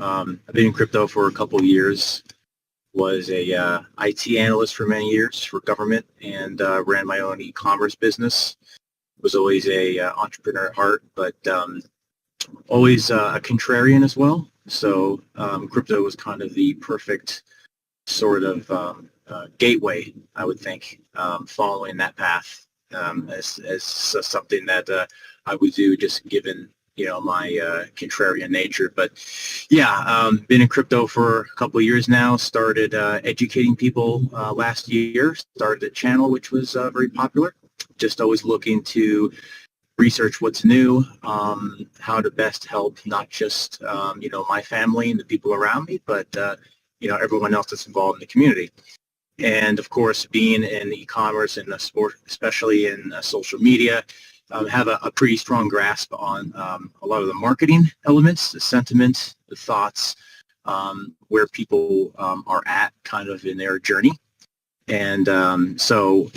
I've been in crypto for a couple of years. Was a IT analyst for many years for government and ran my own e-commerce business. Was always a entrepreneur at heart, but always a contrarian as well. So crypto was kind of the perfect sort of gateway, I would think, following that path as something that I would do just given my contrarian nature. But yeah, been in crypto for a couple of years now. Started educating people last year. Started a channel which was very popular. Just always looking to research what's new, how to best help not just my family and the people around me, but everyone else that's involved in the community. And of course, being in e-commerce and sport, especially in social media, have a pretty strong grasp on a lot of the marketing elements, the sentiment, the thoughts, where people are at kind of in their journey. And so,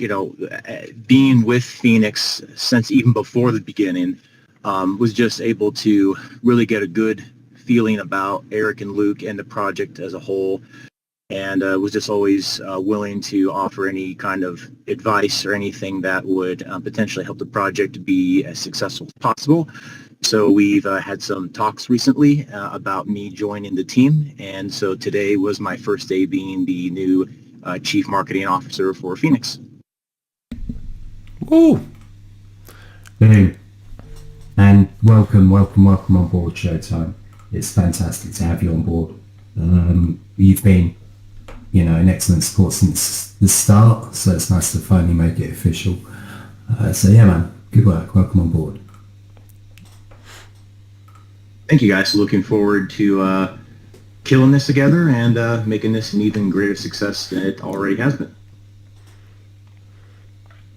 being with Phoenix since even before the beginning, was just able to really get a good feeling about Eric and Luke and the project as a whole. And was just always willing to offer any kind of advice or anything that would potentially help the project be as successful as possible. So we've had some talks recently about me joining the team. And so today was my first day being the new Chief Marketing Officer for Phoenix. Woo! Boom. And welcome on board, Showtime. It's fantastic to have you on board. You've been an excellent support since the start, so it's nice to finally make it official. So yeah, man, good work. Welcome on board. Thank you, guys. Looking forward to killing this together and making this an even greater success than it already has been.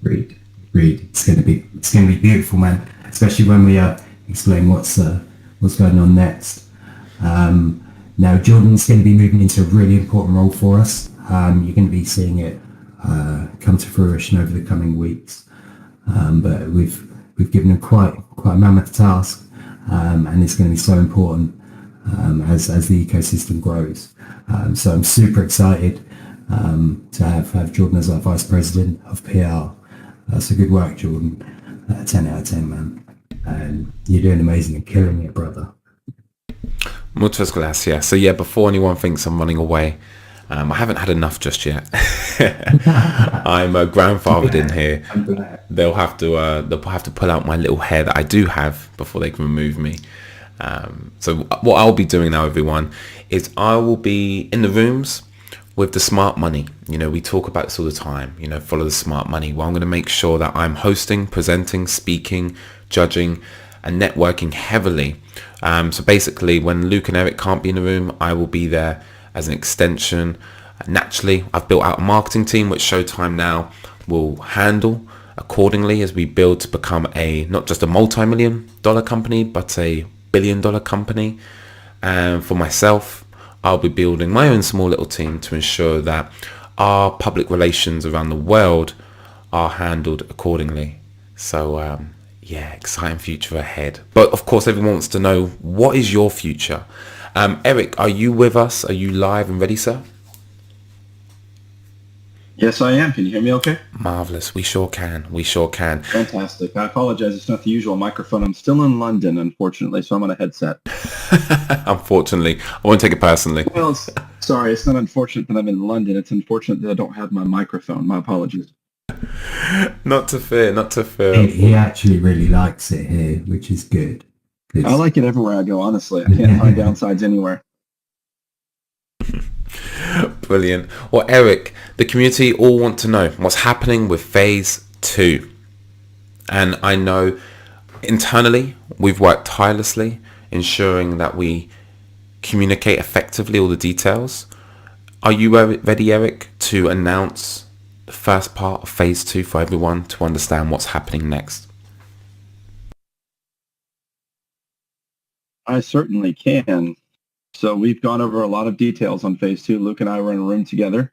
Agreed. It's gonna be beautiful, man. Especially when we explain what's going on next. Now, Jordan's going to be moving into a really important role for us. You're going to be seeing it come to fruition over the coming weeks. But we've given him quite a mammoth task, and it's going to be so important as the ecosystem grows. So I'm super excited to have Jordan as our Vice President of PR. So good work, Jordan. 10 out of 10, man. And you're doing amazing and killing it, brother. Muchas gracias. So yeah, before anyone thinks I'm running away, I haven't had enough just yet. I'm grandfathered in here. They'll have to pull out my little hair that I do have before they can remove me. So what I'll be doing now, everyone, is I will be in the rooms with the smart money. We talk about this all the time, follow the smart money. Well, I'm going to make sure that I'm hosting, presenting, speaking, judging, and networking heavily. So basically, when Luke and Eric can't be in the room, I will be there as an extension. Naturally, I've built out a marketing team, which Showtime now will handle accordingly as we build to become not just a multi-million-dollar company, but a billion-dollar company. And for myself, I'll be building my own small little team to ensure that our public relations around the world are handled accordingly. So yeah, exciting future ahead. But of course, everyone wants to know, what is your future? Eric, are you with us? Are you live and ready, sir? Yes, I am. Can you hear me okay? Marvelous. We sure can. Fantastic. I apologize. It's not the usual microphone. I'm still in London, unfortunately, so I'm on a headset. Unfortunately. I won't take it personally. Well, sorry. It's not unfortunate that I'm in London. It's unfortunate that I don't have my microphone. My apologies. Not to fear. He actually really likes it here, which is good. I like it everywhere I go, honestly. I can't find downsides anywhere. Brilliant. Well, Eric, the community all want to know what's happening with phase 2. And I know internally we've worked tirelessly ensuring that we communicate effectively all the details. Are you ready, Eric, to announce the first part of phase 2 for everyone to understand what's happening next? I certainly can. So we've gone over a lot of details on phase 2. Luke and I were in a room together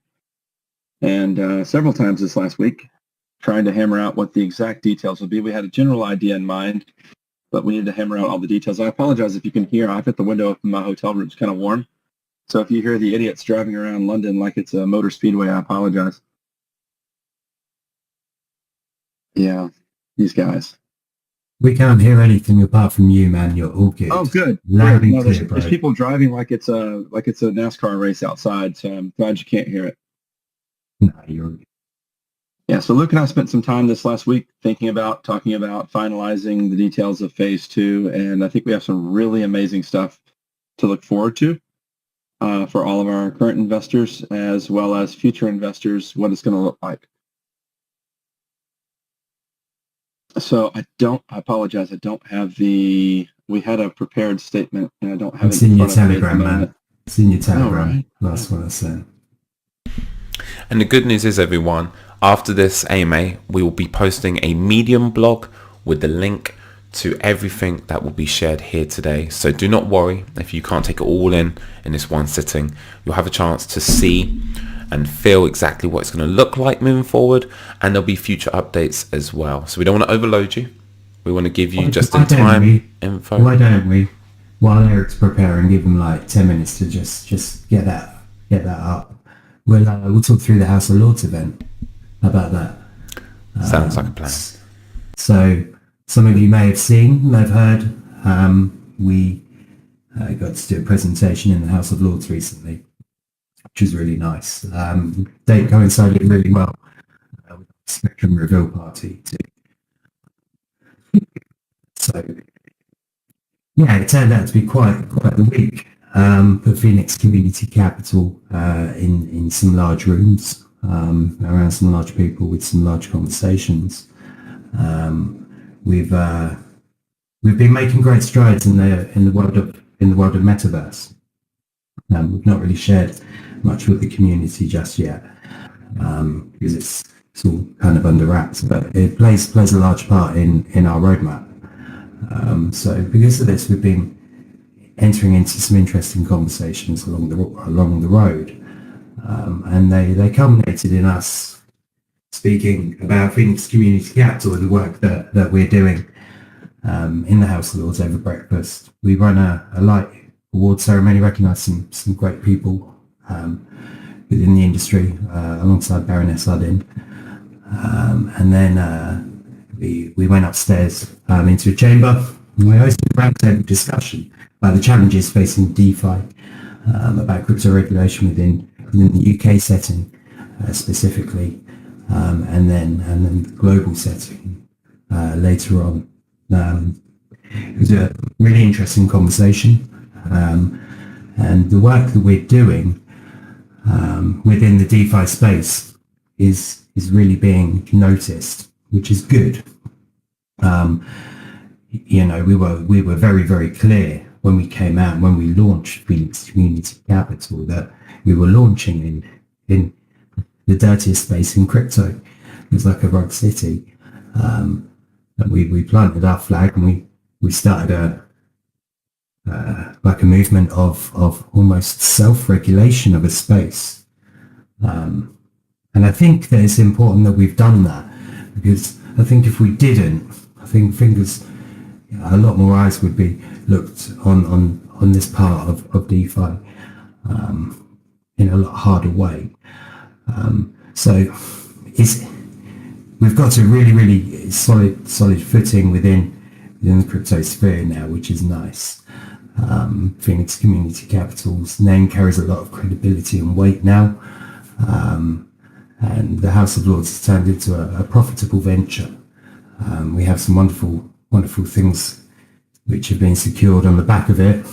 and several times this last week trying to hammer out what the exact details would be. We had a general idea in mind, but we need to hammer out all the details. I apologize if you can hear. I've got the window up in my hotel room. It's kind of warm. So if you hear the idiots driving around London like it's a motor speedway, I apologize. Yeah, these guys. We can't hear anything apart from you, man. You're all good. Oh, good. Loud and No, clear, there's people driving like it's a NASCAR race outside, so I'm glad you can't hear it. No, you're Yeah, so Luke and I spent some time this last week talking about finalizing the details of phase 2, and I think we have some really amazing stuff to look forward to for all of our current investors as well as future investors, what it's going to look like. So I apologize, I don't have we had a prepared statement and I don't have it It's in your in front of me at the Telegram, moment. man. It's in your Telegram. Oh, right. That's what I said. And the good news is, everyone, after this AMA, we will be posting a Medium blog with the link to everything that will be shared here today. So do not worry if you can't take it all in this one sitting. You'll have a chance to see and feel exactly what it's going to look like moving forward, and there'll be future updates as well. So we don't want to overload you. We want to give you just in time info. Why don't we, while Eric's preparing, give him like 10 minutes to just get that up. We'll talk through the House of Lords event. How about that? Sounds like a plan. So some of you may have heard, we got to do a presentation in the House of Lords recently, which was really nice. Date coincided really well with the Spectrum Reveal party too. So yeah, it turned out to be quite the week. Put Phoenix Community Capital in some large rooms, around some large people with some large conversations. We've been making great strides in the world of metaverse. We've not really shared much with the community just yet, because it's all kind of under wraps, but it plays a large part in our roadmap. So because of this, we've been entering into some interesting conversations along the road, and they culminated in us speaking about Phoenix Community Capital and the work that we're doing in the House of Lords over breakfast. We run a light award ceremony, recognise some great people within the industry, alongside Baroness Uddin, and then we went upstairs into a chamber and we hosted a roundtable discussion about the challenges facing DeFi, about crypto regulation within the UK setting specifically, and then the global setting later on. It was a really interesting conversation, and the work that we're doing within the DeFi space is really being noticed, which is good. We were very, very clear when we came out, when we launched Phoenix Community Capital, that we were launching in the dirtiest space in crypto. It was like a rogue city. And we planted our flag, and we started a movement of almost self-regulation of a space. And I think that it's important that we've done that, because I think if we didn't, I think a lot more eyes would be looked on this part of DeFi in a lot harder way. So we've got a really, really solid footing within the crypto sphere now, which is nice. Phoenix Community Capital's name carries a lot of credibility and weight now, and the House of Lords has turned into a profitable venture. We have some wonderful things which have been secured on the back of it,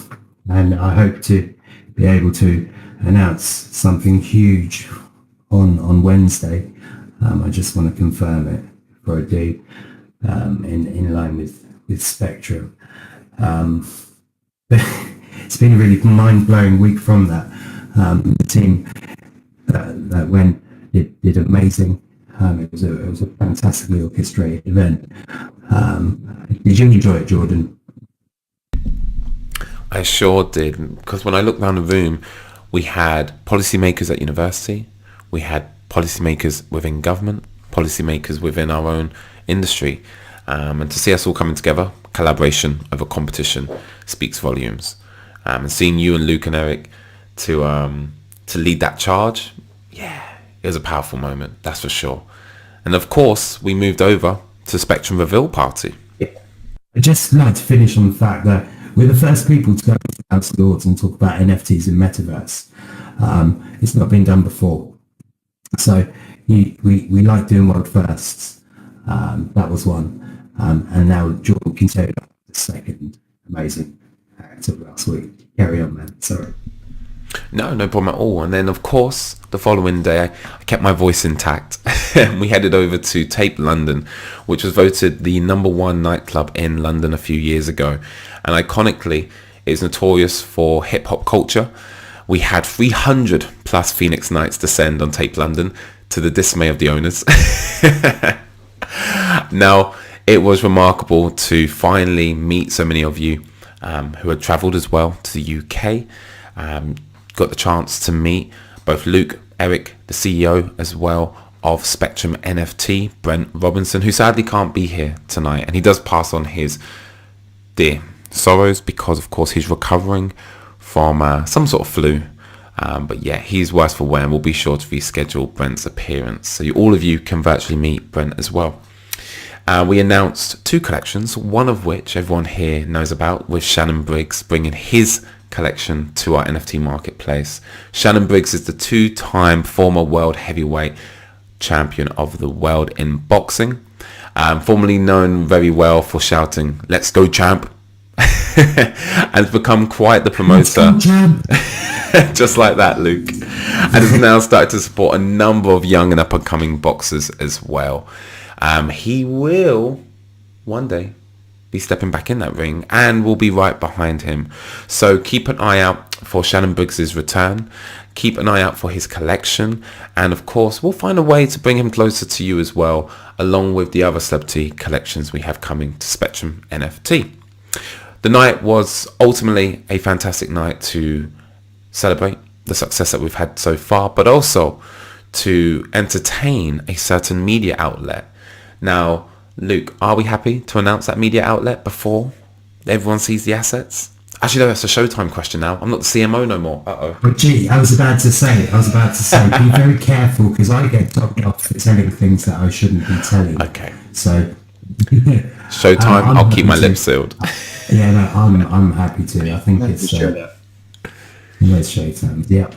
and I hope to be able to announce something huge on Wednesday. I just want to confirm it before I do, in line with Spectrum. But it's been a really mind-blowing week from that. The team that went did amazing. It was a fantastically orchestrated event. Did you enjoy it, Jordan? I sure did, because when I looked around the room, we had policymakers at university, we had policymakers within government, policymakers within our own industry, and to see us all coming together, collaboration over competition speaks volumes. And seeing you and Luke and Eric to lead that charge, yeah, it was a powerful moment, that's for sure. And of course, we moved over to Spectrum Reveal Party. I'd just like to finish on the fact that we're the first people to go to the House of Lords and talk about NFTs and Metaverse. It's not been done before. So we like doing world firsts. That was one. And now Jordan can tell you the second amazing act of last week. Carry on, man. Sorry. No problem at all. And then, of course, the following day, I kept my voice intact. We headed over to Tape London, which was voted the #1 nightclub in London a few years ago. And iconically, is notorious for hip-hop culture. We had 300 plus Phoenix Nights descend on Tape London, to the dismay of the owners. Now, it was remarkable to finally meet so many of you who had travelled as well to the UK. Got the chance to meet both Luke, Eric, the CEO as well of Spectrum NFT, Brent Robinson, who sadly can't be here tonight. And he does pass on his dear sorrows because, of course, he's recovering from some sort of flu. But yeah, he's worse for wear, and we'll be sure to reschedule Brent's appearance. So all of you can virtually meet Brent as well. We announced 2 collections, one of which everyone here knows about, with Shannon Briggs bringing his collection to our NFT marketplace. Shannon Briggs is the 2-time former world heavyweight champion of the world in boxing, formerly known very well for shouting, "Let's go, champ," and has become quite the promoter. Just like that, Luke. And has now started to support a number of young and up-and-coming boxers as well. He will one day be stepping back in that ring, and we'll be right behind him. So keep an eye out for Shannon Briggs's return. Keep an eye out for his collection, and of course we'll find a way to bring him closer to you as well, along with the other celebrity collections we have coming to Spectrum NFT. The night was ultimately a fantastic night to celebrate the success that we've had so far, but also to entertain a certain media outlet. Now, Luke, are we happy to announce that media outlet before everyone sees the assets? Actually, no, that's a Showtime question now. I'm not the CMO no more. Uh-oh. Oh, gee, I was about to say, be very careful, because I get told off for telling things that I shouldn't be telling. Okay. So, Showtime, I'll keep my lips sealed. Yeah, no, I'm happy to. I think it's Showtime. Yeah.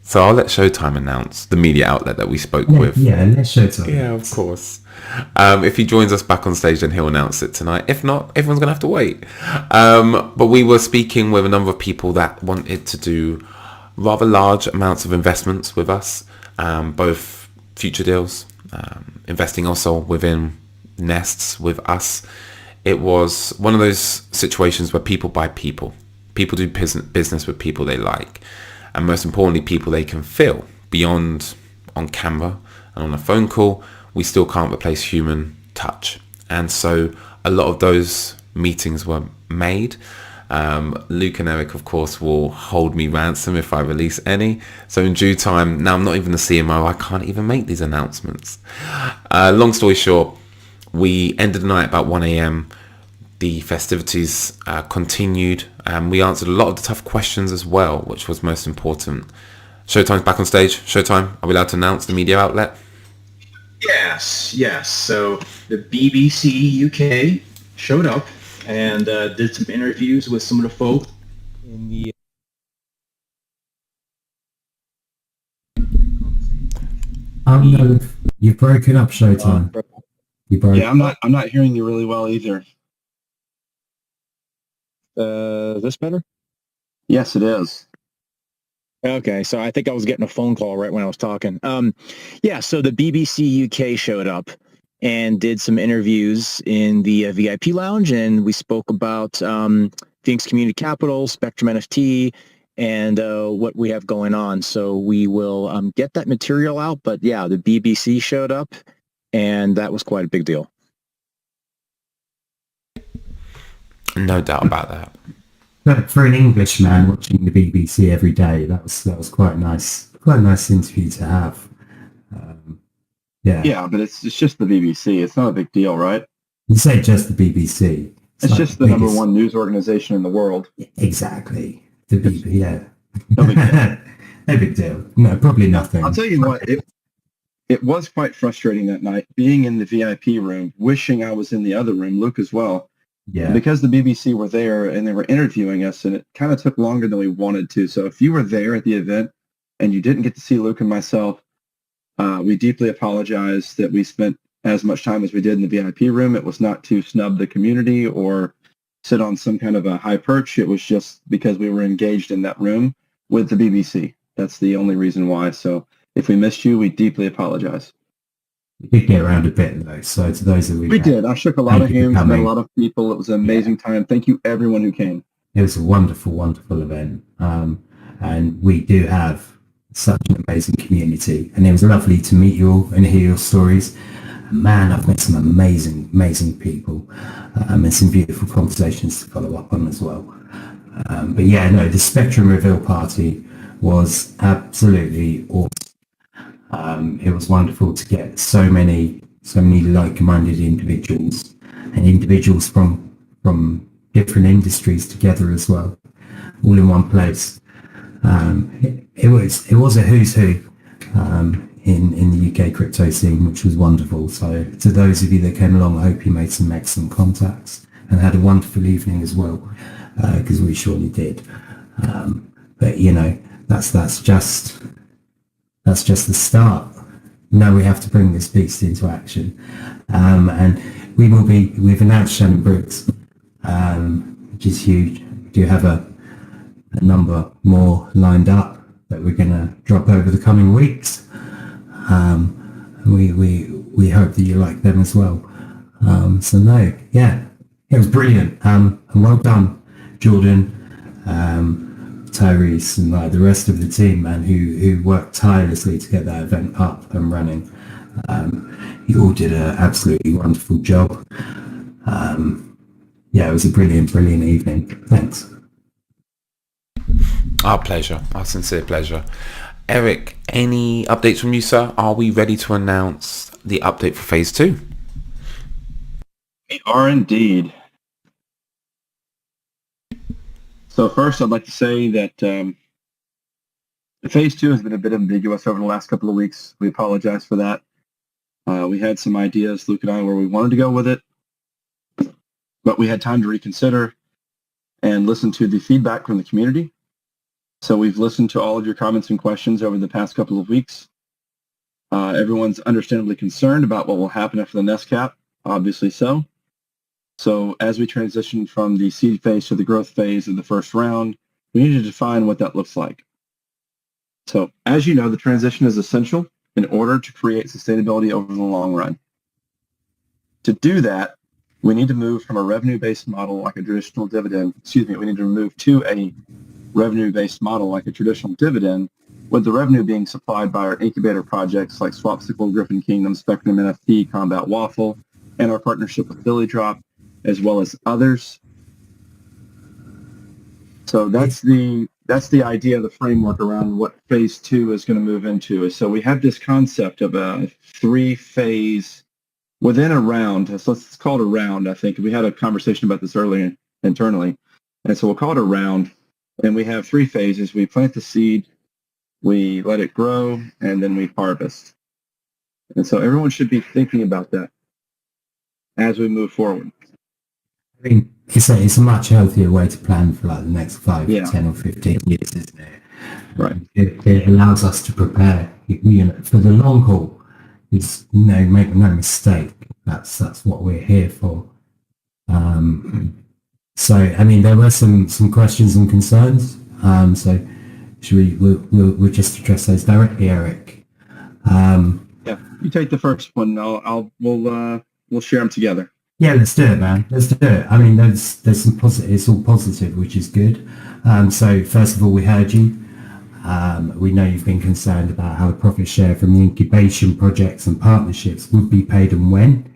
So I'll let Showtime announce the media outlet that we spoke with. Yeah, let's Showtime. Yeah, of course. If he joins us back on stage, then he'll announce it tonight. If not, everyone's going to have to wait. But we were speaking with a number of people that wanted to do rather large amounts of investments with us, both future deals, investing also within nests with us. It was one of those situations where people buy people. People do business with people they like. And most importantly, people they can feel beyond on camera and on a phone call. We still can't replace human touch. And so a lot of those meetings were made. Luke and Eric, of course, will hold me ransom if I release any. So in due time, now I'm not even the CMO, I can't even make these announcements. Long story short, we ended the night about 1 a.m. The festivities continued, and we answered a lot of the tough questions as well, which was most important. Showtime's back on stage. Showtime, are we allowed to announce the media outlet? Yes. So the BBC UK showed up and did some interviews with some of the folk in the... No, you've broken up, Showtime. Yeah, I'm not hearing you really well either. This better? Yes, it is. Okay, so I think I was getting a phone call right when I was talking. Yeah, so the BBC UK showed up and did some interviews in the VIP lounge, and we spoke about Phoenix Community Capital, Spectrum NFT, and what we have going on. So we will get that material out, but yeah, the BBC showed up, and that was quite a big deal. No doubt about that. But for an Englishman watching the BBC every day, that was quite nice. Quite a nice interview to have. Yeah, but it's just the BBC. It's not a big deal, right? You say just the BBC. It's like just the number one news organization in the world. Exactly. The BBC, yeah. No big deal. No big deal. No, probably nothing. I'll tell you what, it was quite frustrating that night, being in the VIP room, wishing I was in the other room, Luke as well. Yeah. Because the BBC were there and they were interviewing us, and it kind of took longer than we wanted to. So if you were there at the event and you didn't get to see Luke and myself, we deeply apologize that we spent as much time as we did in the VIP room. It was not to snub the community or sit on some kind of a high perch. It was just because we were engaged in that room with the BBC. That's the only reason why. So if we missed you, we deeply apologize. We did get around a bit though, so to those that we did. I shook a lot of hands, met a lot of people. It was an amazing time. Thank you, everyone who came. It was a wonderful, wonderful event, and we do have such an amazing community. And it was lovely to meet you all and hear your stories. Man, I've met some amazing, amazing people, and some beautiful conversations to follow up on as well. But yeah, no, the Spectrum reveal party was absolutely awesome. It was wonderful to get so many like-minded individuals and individuals from different industries together as well, all in one place. It was a who's who in the UK crypto scene, which was wonderful. So to those of you that came along, I hope you made some excellent contacts and had a wonderful evening as well, because we surely did. But you know, that's just the start. Now we have to bring this beast into action, and we've announced Shannon Brooks, which is huge. We do have a number more lined up that we're going to drop over the coming weeks. We hope that you like them as well. So no, yeah, it was brilliant, and well done, Jordan, Tyrese, and the rest of the team, man, who worked tirelessly to get that event up and running. You all did an absolutely wonderful job. Yeah, it was a brilliant evening. Thanks. Our pleasure. Our sincere pleasure. Eric, any updates from you, sir? Are we ready to announce the update for phase 2? We are indeed. So first, I'd like to say that phase 2 has been a bit ambiguous over the last couple of weeks. We apologize for that. We had some ideas, Luke and I, where we wanted to go with it, but we had time to reconsider and listen to the feedback from the community. So we've listened to all of your comments and questions over the past couple of weeks. Everyone's understandably concerned about what will happen after the nest cap, obviously so. So as we transition from the seed phase to the growth phase of the first round, we need to define what that looks like. So as you know, the transition is essential in order to create sustainability over the long run. To do that, we need to move from a revenue-based model like a traditional dividend, we need to move to a revenue-based model like a traditional dividend, with the revenue being supplied by our incubator projects like Swapsicle, Griffin Kingdom, Spectrum NFT, Combat Waffle, and our partnership with Billy Drop, as well as others. So that's the idea, the framework around what phase 2 is going to move into. So we have this concept of a 3-phase within a round. So let's call it a round, I think. We had a conversation about this earlier internally. And so we'll call it a round. And we have 3 phases. We plant the seed, we let it grow, and then we harvest. And so everyone should be thinking about that as we move forward. I mean, it's a much healthier way to plan for like the next 5, 10 or 15 years, isn't it? Right. It allows us to prepare, for the long haul. It's, make no mistake. That's what we're here for. So, I mean, there were some questions and concerns. So, we'll just address those directly, Eric. Yeah, you take the first one. We'll share them together. Yeah, let's do it, man. Let's do it. I mean, there's some positive. It's all positive, which is good. So, first of all, we heard you. We know you've been concerned about how the profit share from the incubation projects and partnerships would be paid and when.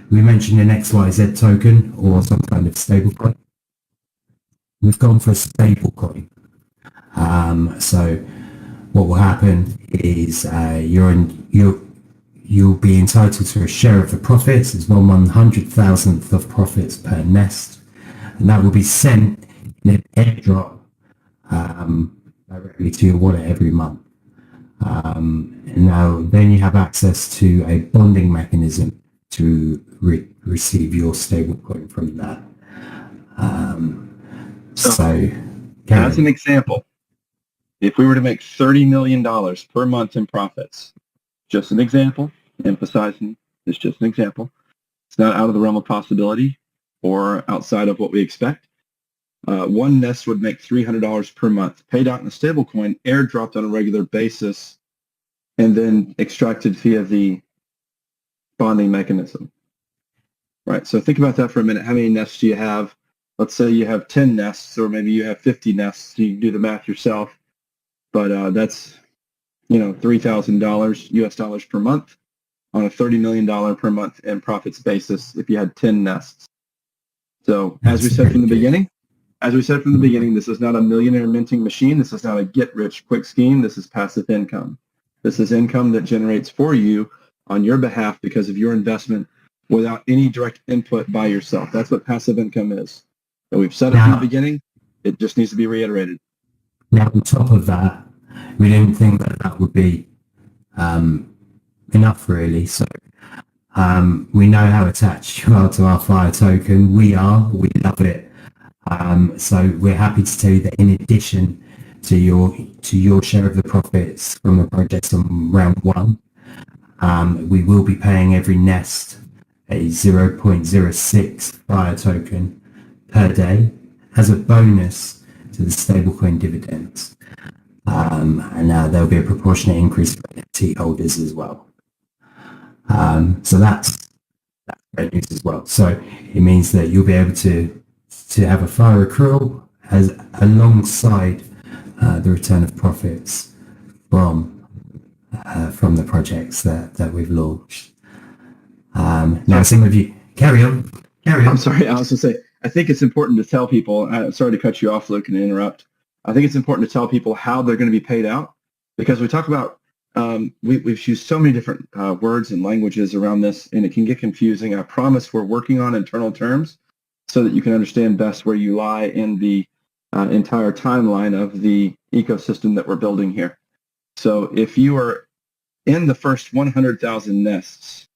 We mentioned an XYZ token or some kind of stablecoin. We've gone for a stablecoin. So what will happen is you're you'll be entitled to a share of the profits. It's 1/100,000th of profits per nest, and that will be sent in an airdrop directly to your wallet every month. And now then you have access to a bonding mechanism to receive your stablecoin from that. As an example, if we were to make $30 million per month in profits, just an example, emphasizing it's just an example, it's not out of the realm of possibility or outside of what we expect. One nest would make $300 per month, paid out in a stablecoin, airdropped on a regular basis, and then extracted via the bonding mechanism. Right. So think about that for a minute. How many nests do you have? Let's say you have 10 nests, or maybe you have 50 nests. You can do the math yourself, but that's $3,000 US dollars per month on a $30 million per month in profits basis if you had 10 nests. So as we said from the beginning, this is not a millionaire minting machine. This is not a get-rich-quick scheme. This is passive income. This is income that generates for you on your behalf because of your investment without any direct input by yourself. That's what passive income is. And we've said it from the beginning. It just needs to be reiterated. Now, on top of that, we didn't think that would be enough, really. So we know how attached you are to our Fire token. We love it. So we're happy to tell you that in addition to your share of the profits from the project on round one, we will be paying every nest a 0.06 Fire token per day as a bonus to the stablecoin dividends. And there'll be a proportionate increase for NFT holders as well. So that's great news as well. So it means that you'll be able to have a Fire accrual as alongside the return of profits from the projects that we've launched. Now, some of you carry on. I'm sorry. I was going to say, I think it's important to tell people. Sorry to cut you off, Luke, and interrupt. I think it's important to tell people how they're going to be paid out, because we talk about we've used so many different words and languages around this, and it can get confusing. I promise we're working on internal terms so that you can understand best where you lie in the entire timeline of the ecosystem that we're building here. So if you are in the first 100,000 nests,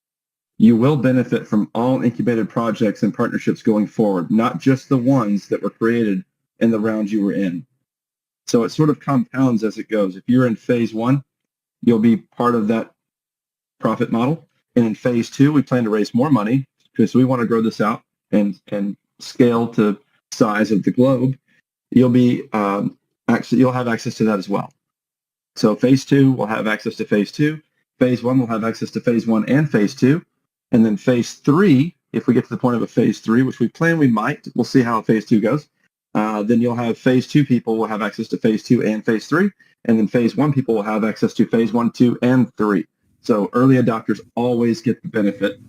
you will benefit from all incubated projects and partnerships going forward, not just the ones that were created in the rounds you were in. So it sort of compounds as it goes. If you're in phase one, you'll be part of that profit model. And in phase two, we plan to raise more money because we want to grow this out and scale to size of the globe. You'll be you'll have access to that as well. So phase two will have access to phase two. Phase one will have access to phase one and phase two. And then phase three, if we get to the point of a phase three, which we plan we might, we'll see how phase two goes. Then you'll have phase two people will have access to phase two and phase three. And then phase one people will have access to phase 1, 2, and 3. So early adopters always get the benefit.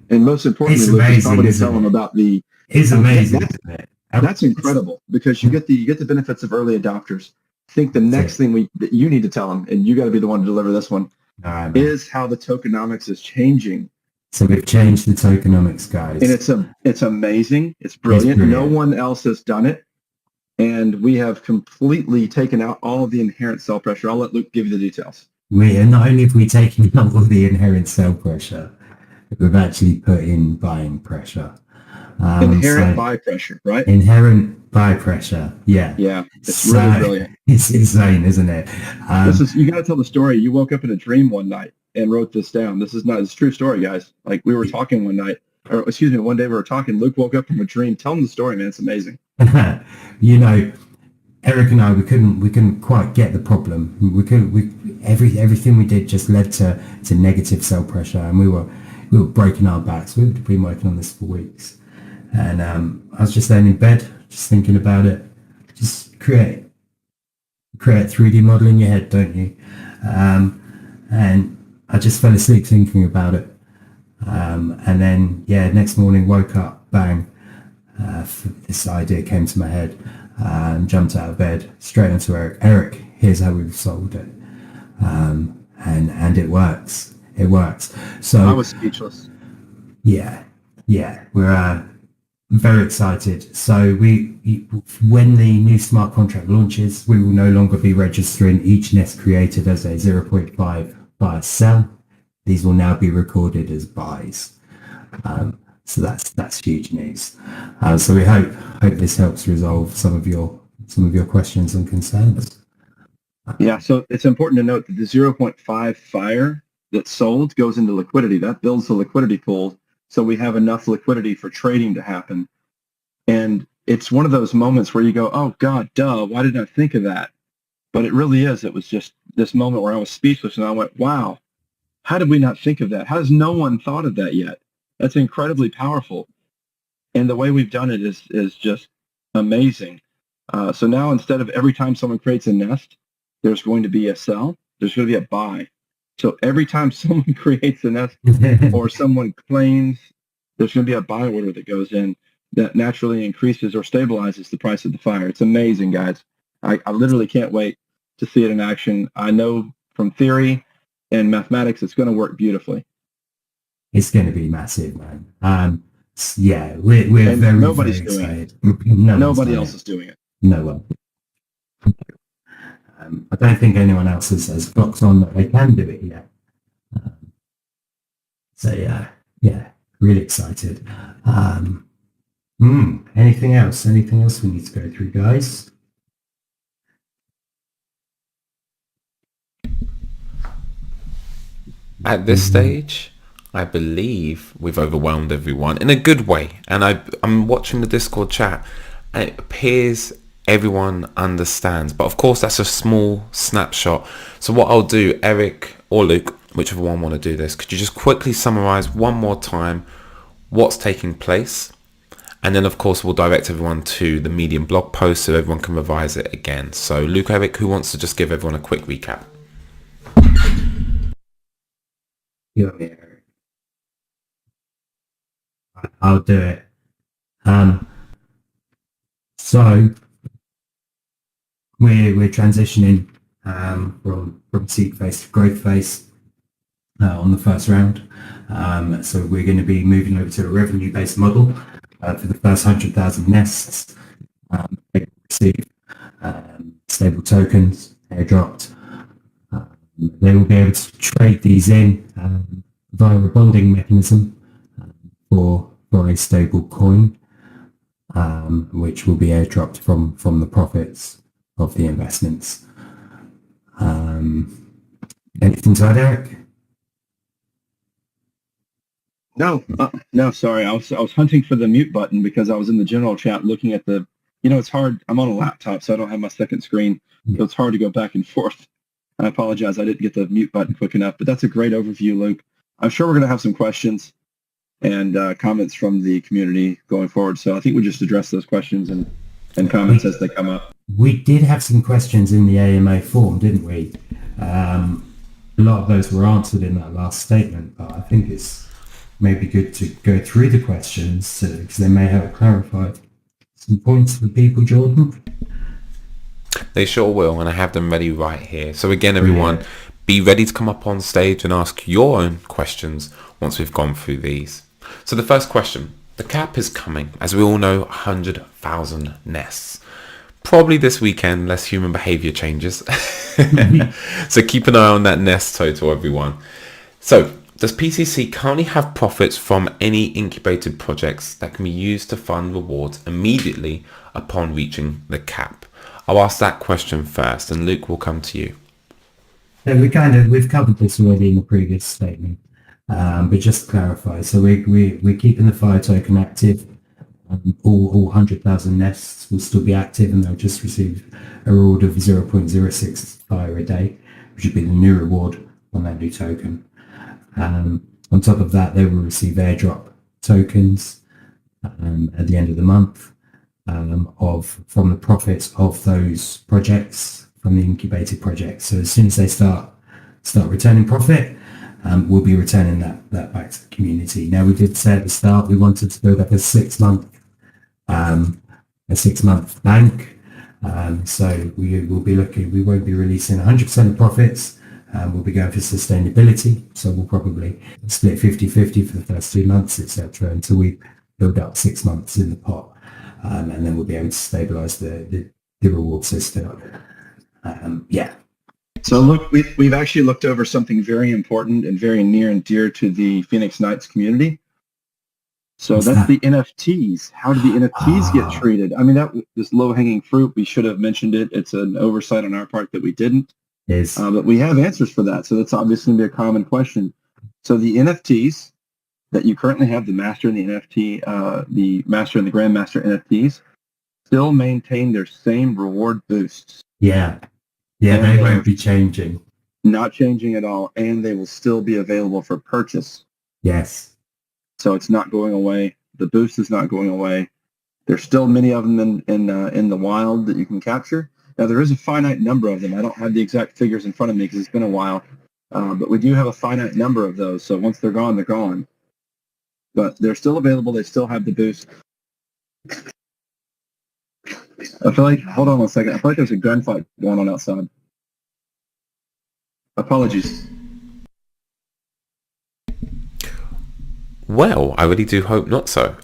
And most importantly, Luke, somebody tell them about the... It's amazing, isn't it? That's incredible, because you get the benefits of early adopters. I think the next thing that you need to tell them, and you got to be the one to deliver this one, is how the tokenomics is changing. So we've changed the tokenomics, guys. And it's amazing. It's brilliant. No one else has done it. And we have completely taken out all of the inherent sell pressure. I'll let Luke give you the details. Not only have we taken out all the inherent sell pressure, we've actually put in buying pressure. Inherent buy pressure, right? Inherent buy pressure, yeah. Yeah, it's really brilliant. It's insane, isn't it? You got to tell the story. You woke up in a dream one night and wrote this down. It's a true story, guys. Like, we were talking one night, one day we were talking. Luke woke up from a dream. Tell him the story, man. It's amazing. Eric and I, we couldn't quite get the problem. Everything we did just led to negative sell pressure, and we were breaking our backs. We've been working on this for weeks, and I was just laying in bed, just thinking about it. Just create 3D model in your head, don't you? And I just fell asleep thinking about it, and then next morning woke up, bang. This idea came to my head, jumped out of bed, straight onto Eric. Eric, here's how we've solved it. and it works. It works. So I was speechless. yeah, we're very excited. So when the new smart contract launches, we will no longer be registering each nest created as a 0.5 buy sell. These will now be recorded as buys. So that's huge news. So we hope this helps resolve some of your questions and concerns. Yeah, so it's important to note that the 0.5 fire that's sold goes into liquidity. That builds the liquidity pool, so we have enough liquidity for trading to happen. And it's one of those moments where you go, oh, God, duh, why didn't I think of that? But it really is. It was just this moment where I was speechless, and I went, wow, how did we not think of that? How has no one thought of that yet? That's incredibly powerful. And the way we've done it is just amazing. So now instead of every time someone creates a nest, there's going to be a sell, there's going to be a buy. So every time someone creates a nest or someone claims, there's going to be a buy order that goes in that naturally increases or stabilizes the price of the fire. It's amazing, guys. I literally can't wait to see it in action. I know from theory and mathematics, it's going to work beautifully. It's going to be massive, man. Yeah, we're And very, nobody's very doing excited. Nobody else is doing it. No one. I don't think anyone else has clocked on that they can do it yet. So yeah, really excited. Anything else? Anything else we need to go through, guys? At this stage, I believe we've overwhelmed everyone in a good way. And I'm watching the Discord chat, and it appears everyone understands. But of course, that's a small snapshot. So what I'll do, Eric or Luke, whichever one want to do this, could you just quickly summarize one more time what's taking place? And then, of course, we'll direct everyone to the Medium blog post so everyone can revise it again. So Luke, Eric, who wants to just give everyone a quick recap? You and me, Eric. I'll do it. So we're transitioning from seed phase to growth phase on the first round. So we're going to be moving over to a revenue-based model for the first 100,000 nests. They will receive stable tokens, airdropped. They will be able to trade these in via a bonding mechanism for a stable coin, which will be airdropped from the profits of the investments. Anything to add, Eric? No, sorry. I was hunting for the mute button because I was in the general chat looking at the, it's hard. I'm on a laptop, so I don't have my second screen. So it's hard to go back and forth. I apologize. I didn't get the mute button quick enough, but that's a great overview, Luke. I'm sure we're going to have some questions and comments from the community going forward. So I think we just address those questions and comments as they come up. We did have some questions in the AMA form, didn't we? A lot of those were answered in that last statement, but I think it's maybe good to go through the questions because they may help clarify some points for people, Jordan. They sure will, and I have them ready right here. So again, everyone, be ready to come up on stage and ask your own questions once we've gone through these. So the first question, the cap is coming. As we all know, 100,000 nests. Probably this weekend, unless human behavior changes. So keep an eye on that nest total, everyone. So does PCC currently have profits from any incubated projects that can be used to fund rewards immediately upon reaching the cap? I'll ask that question first, and Luke will come to you. So we've covered this already in the previous statement, but just to clarify, so we're keeping the fire token active. All 100,000 nests will still be active, and they'll just receive a reward of 0.06 fire a day, which would be the new reward on that new token. On top of that, they will receive airdrop tokens at the end of the month from the profits of those projects, from the incubated projects. So as soon as they start returning profit, we'll be returning that back to the community. Now, we did say at the start we wanted to build up a six-month bank. So we will be we won't be releasing 100% of profits, We'll be going for sustainability, so we'll probably split 50-50 for the first 2 months, etc., until we build up 6 months in the pot, and then we'll be able to stabilize the reward system. Yeah. So look, we've actually looked over something very important and very near and dear to the Phoenix Knights community. So What's that's that? the NFTs. How do the NFTs get treated? I mean, that was low-hanging fruit. We should have mentioned it. It's an oversight on our part that we didn't. Is But we have answers for that. So that's obviously going to be a common question. So the NFTs that you currently have, the Master and the NFT, the Master and the Grandmaster NFTs, still maintain their same reward boosts. yeah, And they won't be changing. Not changing at all, and they will still be available for purchase. Yes. So it's not going away. The boost is not going away. There's still many of them in the wild that you can capture. Now, there is a finite number of them. I don't have the exact figures in front of me because it's been a while. But we do have a finite number of those. So once they're gone, they're gone. But they're still available. They still have the boost. I feel like, hold on one second. I feel like there's a gunfight going on outside. Apologies. Well, I really do hope not so.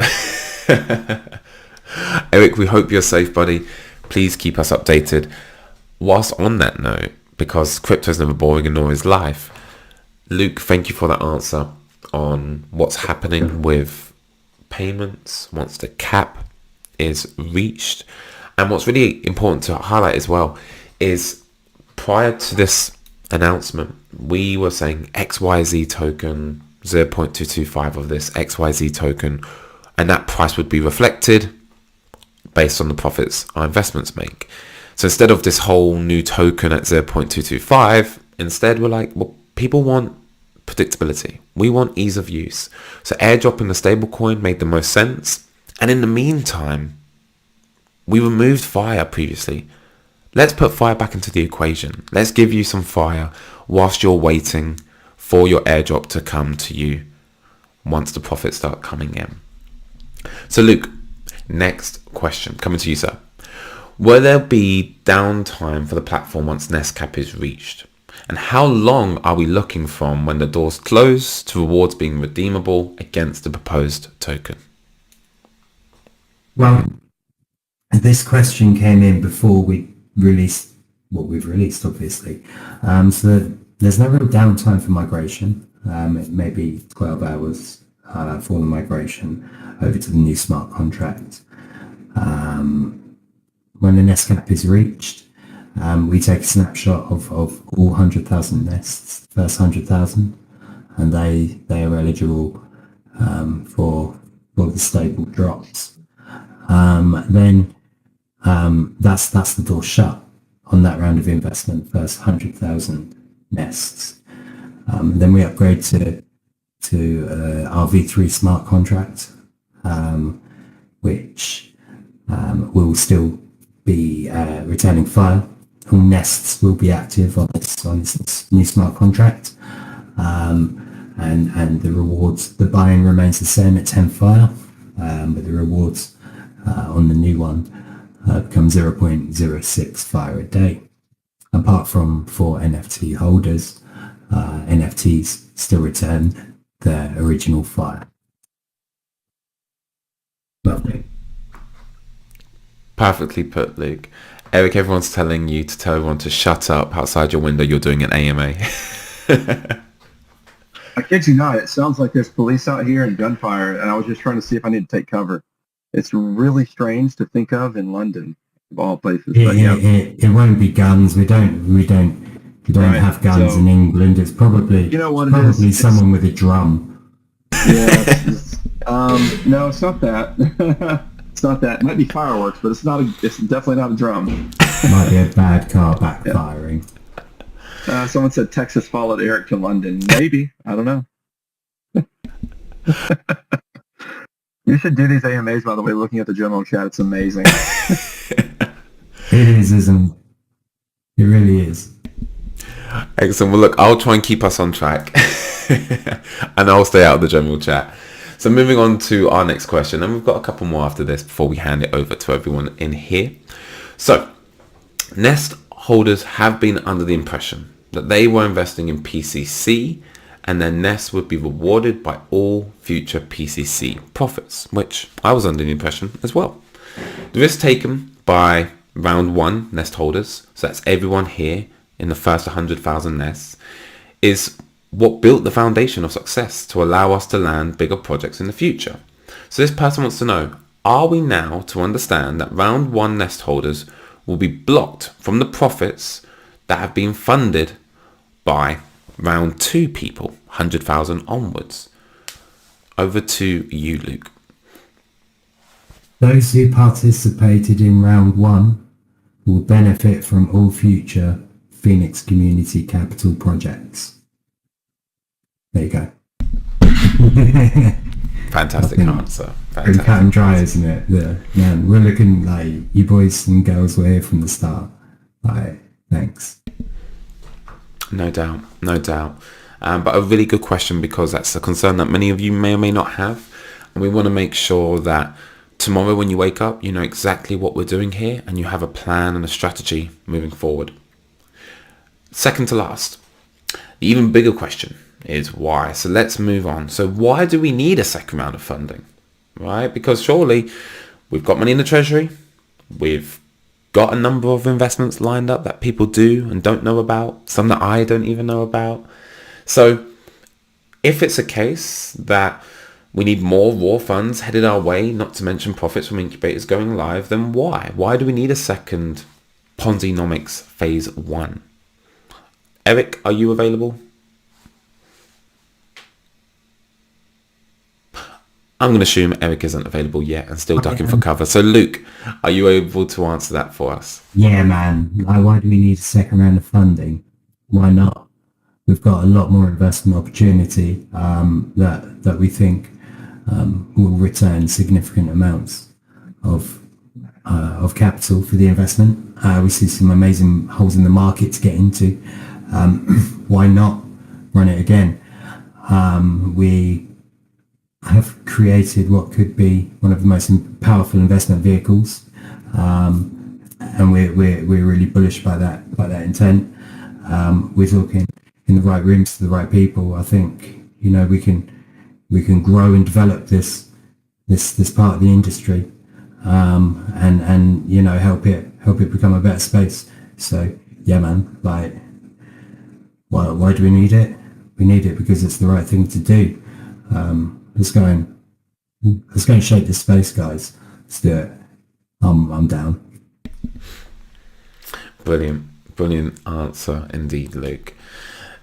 Eric, we hope you're safe, buddy. Please keep us updated. Whilst on that note, because crypto is never boring and nor is life, Luke, thank you for that answer on what's happening with payments once the cap is reached. And what's really important to highlight as well is prior to this announcement, we were saying XYZ token, 0.225 of this XYZ token, and that price would be reflected based on the profits our investments make. So instead of this whole new token at 0.225, instead we're like, well, people want predictability. We want ease of use. So airdropping the stablecoin made the most sense. And in the meantime, we removed fire previously. Let's put fire back into the equation. Let's give you some fire whilst you're waiting for your airdrop to come to you once the profits start coming in. So Luke, next question coming to you, sir. Will there be downtime for the platform once Nest cap is reached? And how long are we looking from when the doors close to rewards being redeemable against the proposed token? Well, this question came in before we released what we've released, obviously. So there's no real downtime for migration. It may be 12 hours for the migration over to the new smart contract. When the nest cap is reached, we take a snapshot of all 100,000 nests, first 100,000, and they are eligible for the stable drops. Then that's the door shut on that round of investment, first 100,000 nests. Then we upgrade to our V3 smart contract, which will still be returning fire. All nests will be active on this new smart contract, and the rewards, the buy-in remains the same at 10 fire, but the rewards on the new one become 0.06 fire a day. Apart from for NFT holders, NFTs still return their original fire. Lovely. Perfectly put, Luke. Eric, everyone's telling you to tell everyone to shut up outside your window. You're doing an AMA. I kid you not. It sounds like there's police out here and gunfire, and I was just trying to see if I need to take cover. It's really strange to think of in London, of all places. But yeah, It won't be guns. We don't Right, have guns so- in England. It's probably You know what it probably is? someone with a drum. yeah. No, it's not that. It's not that. It might be fireworks, but it's not. It's definitely not a drum. Might be a bad car backfiring. Someone said Texas followed Eric to London. Maybe. I don't know. You should do these AMAs, by the way, looking at the general chat. It's amazing. It is, isn't it? It really is. Excellent. Well, look, I'll try and keep us on track and I'll stay out of the general chat. So moving on to our next question, and we've got a couple more after this before we hand it over to everyone in here. So Nest holders have been under the impression that they were investing in PCC and their nest would be rewarded by all future PCC profits, which I was under the impression as well. The risk taken by round one nest holders, so that's everyone here in the first 100,000 nests, is what built the foundation of success to allow us to land bigger projects in the future. So this person wants to know, are we now to understand that round one nest holders will be blocked from the profits that have been funded by round two people, 100,000 onwards? Over to you, Luke. Those who participated in round one will benefit from all future Phoenix Community Capital projects. There you go. Fantastic answer. Pretty cut and dry, isn't it? Man, we're looking like you boys and girls were here from the start. Thanks. No doubt, no doubt. But a really good question, because that's a concern that many of you may or may not have. And we want to make sure that tomorrow when you wake up, you know exactly what we're doing here and you have a plan and a strategy moving forward. Second to last, the even bigger question is why. So let's move on. So why do we need a second round of funding? Right? Because surely we've got money in the treasury. We've got a number of investments lined up that people do and don't know about, some that I don't even know about. So if it's a case that we need more raw funds headed our way, not to mention profits from incubators going live, then why? Why do we need a second Ponzinomics phase 1? Eric, are you available? I'm going to assume Eric isn't available yet and still ducking for cover. So Luke, are you able to answer that for us? Yeah, man. Why do we need a second round of funding? Why not? We've got a lot more investment opportunity that we think will return significant amounts of capital for the investment. We see some amazing holes in the market to get into. Why not run it again? We have created what could be one of the most powerful investment vehicles, and we're really bullish by that intent. We're talking in the right rooms to the right people. I think we can grow and develop this part of the industry, and help it become a better space. So yeah, man, like why do we need it? We need it because it's the right thing to do. Let's go and shape this space, guys. Let's do it. I'm down. Brilliant answer indeed, Luke.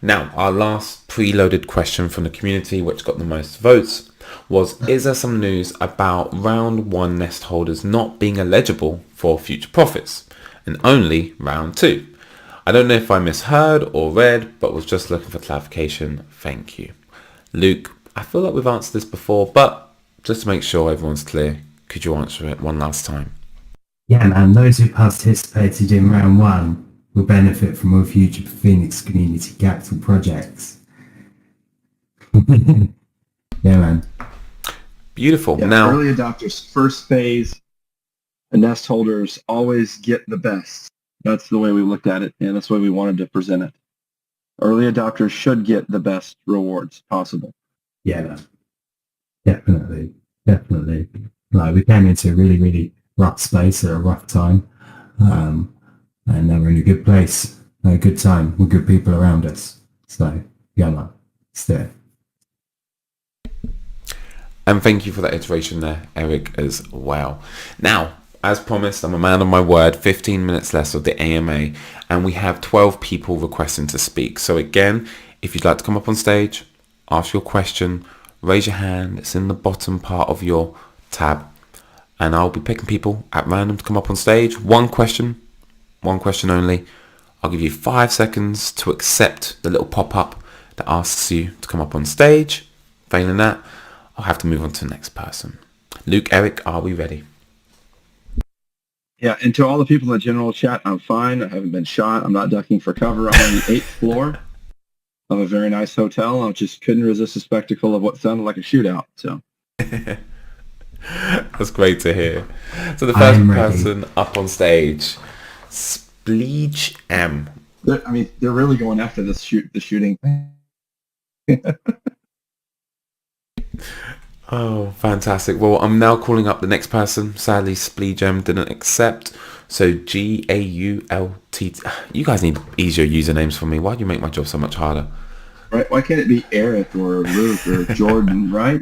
Now, our last preloaded question from the community, which got the most votes, was, is there some news about round one nest holders not being eligible for future profits and only round two? I don't know if I misheard or read, but was just looking for clarification. Thank you. Luke, I feel like we've answered this before, but just to make sure everyone's clear, could you answer it one last time? Yeah, man. Those who participated in round one will benefit from all future Phoenix Community Capital projects. Yeah, man. Beautiful. Yeah, now, early adopters, first phase, the nest holders always get the best. That's the way we looked at it, and that's the way we wanted to present it. Early adopters should get the best rewards possible. Yeah, man. Definitely. Like, we came into a really, really rough space at a rough time, and now we're in a good place, a good time with good people around us. So yeah, man, it's there. and thank you for that iteration there, Eric, as well. Now, as promised, I'm a man of my word, 15 minutes less of the AMA, and we have 12 people requesting to speak. So again, if you'd like to come up on stage, ask your question, raise your hand. It's in the bottom part of your tab, and I'll be picking people at random to come up on stage. One question only. I'll give you 5 seconds to accept the little pop-up that asks you to come up on stage. Failing that, I'll have to move on to the next person. Luke, Eric, are we ready? Yeah, and to all the people in the general chat, I'm fine. I haven't been shot. I'm not ducking for cover. I'm on the 8th floor of a very nice hotel. I just couldn't resist the spectacle of what sounded like a shootout. So that's great to hear. So the first person up on stage, Spleech M. they're really going after the shooting. Oh, fantastic. Well, I'm now calling up the next person. Sadly, Spleegem didn't accept. So Gault. You guys need easier usernames for me. Why do you make my job so much harder? Right? Why can't it be Eric or Luke or Jordan, right?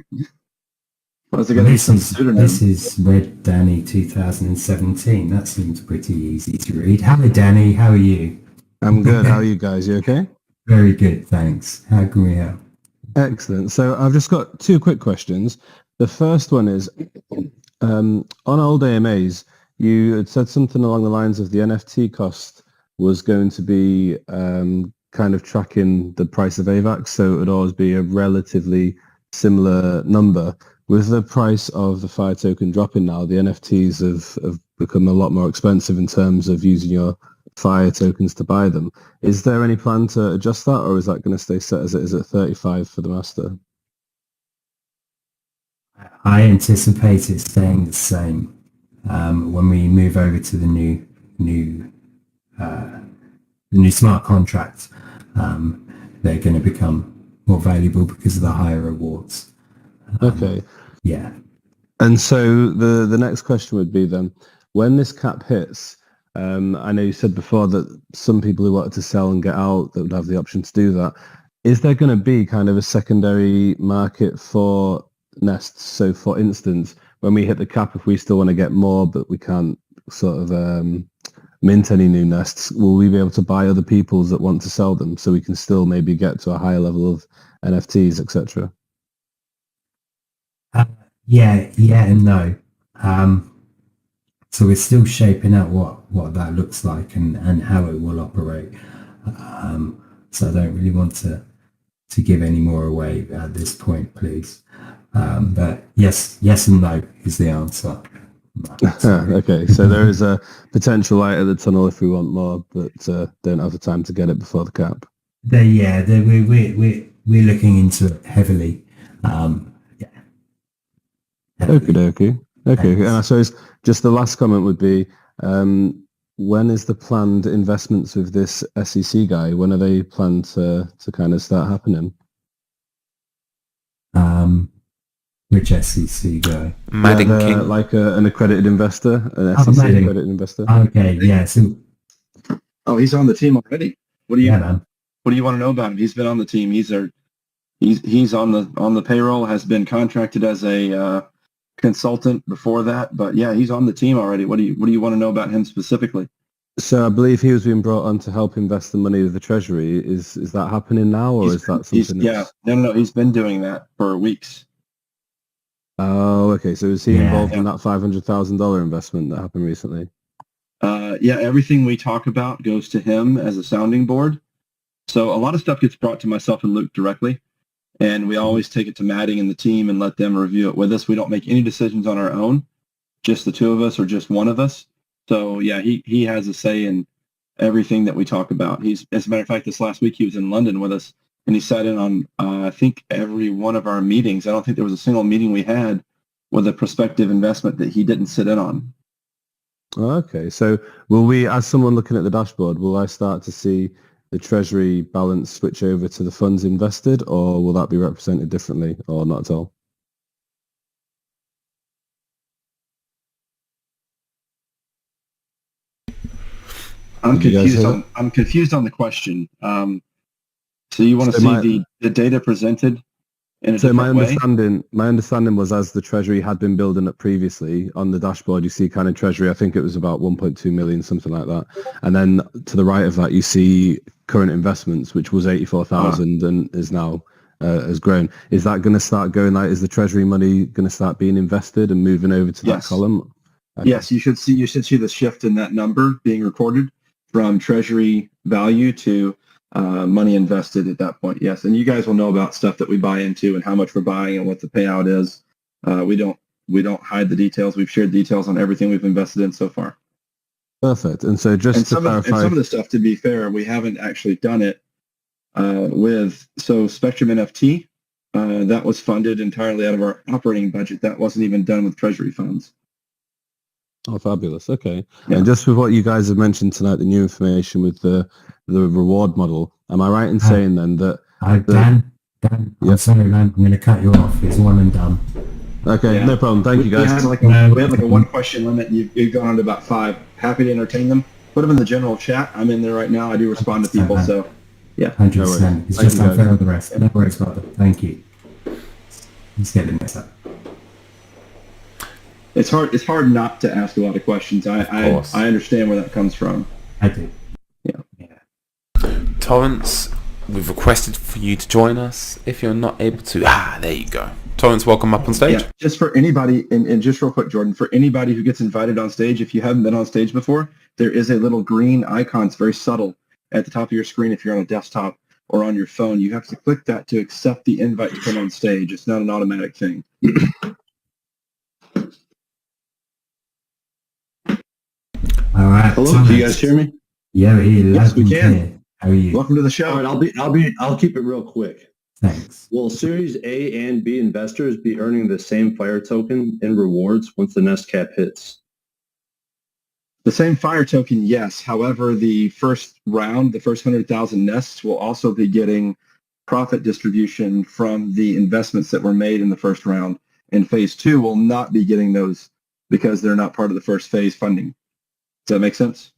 Why's it got to be This some is pseudonym? this is Red Danny 2017. That seems pretty easy to read. Hello, Danny. How are you? I'm good. How are you guys? You okay? Very good, thanks. How can we help? Excellent. So I've just got two quick questions. The first one is, on old AMAs, you had said something along the lines of the NFT cost was going to be kind of tracking the price of AVAX, so it would always be a relatively similar number. With the price of the Fire token dropping now, the NFTs have become a lot more expensive in terms of using your Fire tokens to buy them. Is there any plan to adjust that, or is that going to stay set as it is at 35 for the master? I anticipate it staying the same when we move over to the new smart contract. They're going to become more valuable because of the higher rewards. Okay. Yeah. And so the next question would be then, when this cap hits, I know you said before that some people who wanted to sell and get out, that would have the option to do that. Is there going to be kind of a secondary market for nests? So for instance, when we hit the cap, if we still want to get more, but we can't sort of mint any new nests, will we be able to buy other people's that want to sell them so we can still maybe get to a higher level of NFTs, etc.? Yeah and no. So we're still shaping out what that looks like and how it will operate. So I don't really want to give any more away at this point, please. But yes and no is the answer. Okay, so there is a potential light at the tunnel if we want more, but don't have the time to get it before the cap. We're looking into it heavily. Okay. And I suppose just the last comment would be, when is the planned investments with this SEC guy? When are they planned to kind of start happening? Which SEC guy? Madding King. Like an accredited investor, an SEC accredited investor. Okay, yeah. So, he's on the team already. What do you man. What do you want to know about him? He's been on the team. He's on the payroll. Has been contracted as a consultant before that, but yeah, he's on the team already. What do you want to know about him specifically? So I believe he was being brought on to help invest the money of the treasury. Is that happening now, or is that something? No. He's been doing that for weeks. Oh, okay. So is he involved in that $500,000 investment that happened recently? Everything we talk about goes to him as a sounding board. So a lot of stuff gets brought to myself and Luke directly, and we always take it to Madding and the team and let them review it with us. We don't make any decisions on our own, just the two of us or just one of us. So yeah, he has a say in everything that we talk about. As a matter of fact, this last week he was in London with us, and he sat in on I think every one of our meetings. I don't think there was a single meeting we had with a prospective investment that he didn't sit in on. Okay, so will we, as someone looking at the dashboard, will I start to see the treasury balance switch over to the funds invested, or will that be represented differently, or not at all? I'm confused on the question. So you want to see the data presented in a different way? My understanding was, as the treasury had been building up previously, on the dashboard you see kind of treasury, I think it was about 1.2 million, something like that. And then to the right of that you see current investments, which was 84,000 and is now has grown. Is that going to start going like, is the treasury money going to start being invested and moving over to that column? Okay. Yes, you should see the shift in that number being recorded from treasury value to money invested at that point. Yes, and you guys will know about stuff that we buy into and how much we're buying and what the payout is. We don't hide the details. We've shared details on everything we've invested in so far. Perfect. And so just to clarify, some of the stuff, to be fair, we haven't actually done it with. So Spectrum NFT, that was funded entirely out of our operating budget. That wasn't even done with treasury funds. Oh, fabulous. Okay. Yeah. And just with what you guys have mentioned tonight, the new information with the the reward model. Am I right in saying then that? Dan, I'm sorry, man. I'm going to cut you off. It's one and done. Okay, Yeah. no problem. Thank you, We guys. had like a one question limit. You've gone on to about 5. Happy to entertain them. Put them in the general chat. I'm in there right now. I do respond to people. So, yeah. 100%. It's Thank just you, guys. unfair on the rest. No worries, brother. Thank you. Let's get the next up. It's hard not to ask a lot of questions. I understand where that comes from. I do. Yeah. Torrance, we've requested for you to join us. If you're not able to, there you go. Torrance, welcome up on stage. Yeah, just for anybody, and just real quick, Jordan, for anybody who gets invited on stage, if you haven't been on stage before, there is a little green icon. It's very subtle at the top of your screen if you're on a desktop or on your phone. You have to click that to accept the invite to come on stage. It's not an automatic thing. All right. Hello, Thomas. can you guys hear me? Yeah, we're here. Yes, Loud we and can. clear. How are you? Welcome to the show. All right, I'll keep it real quick. Thanks. Will Series A and B investors be earning the same fire token in rewards once the nest cap hits? The same fire token, yes. However, the first round, the first 100,000 nests will also be getting profit distribution from the investments that were made in the first round. And phase 2 will not be getting those because they're not part of the first phase funding. Does that make sense?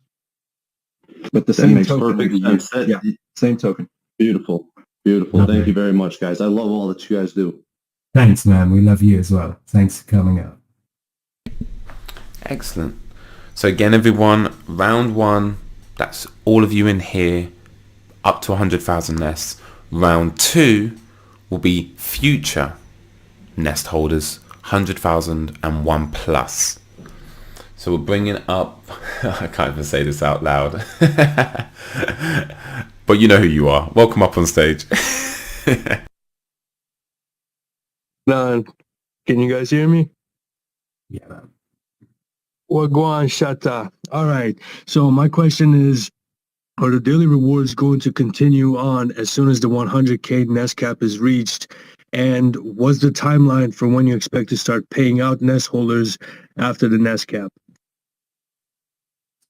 But the That same makes token will perfect be sense. used. Yeah, same token. Beautiful. Thank you very much, guys. I love all that you guys do. Thanks, man. We love you as well. Thanks for coming up. Excellent. So again, everyone, round 1, that's all of you in here, up to 100,000 nests. Round 2 will be future nest holders, 100,001 plus. So we're bringing up, I can't even say this out loud, but you know who you are. Welcome up on stage. Can you guys hear me? Yeah, man. Wagwan Shata. All right. So my question is, are the daily rewards going to continue on as soon as the 100K nest cap is reached? And what's the timeline for when you expect to start paying out nest holders after the nest cap?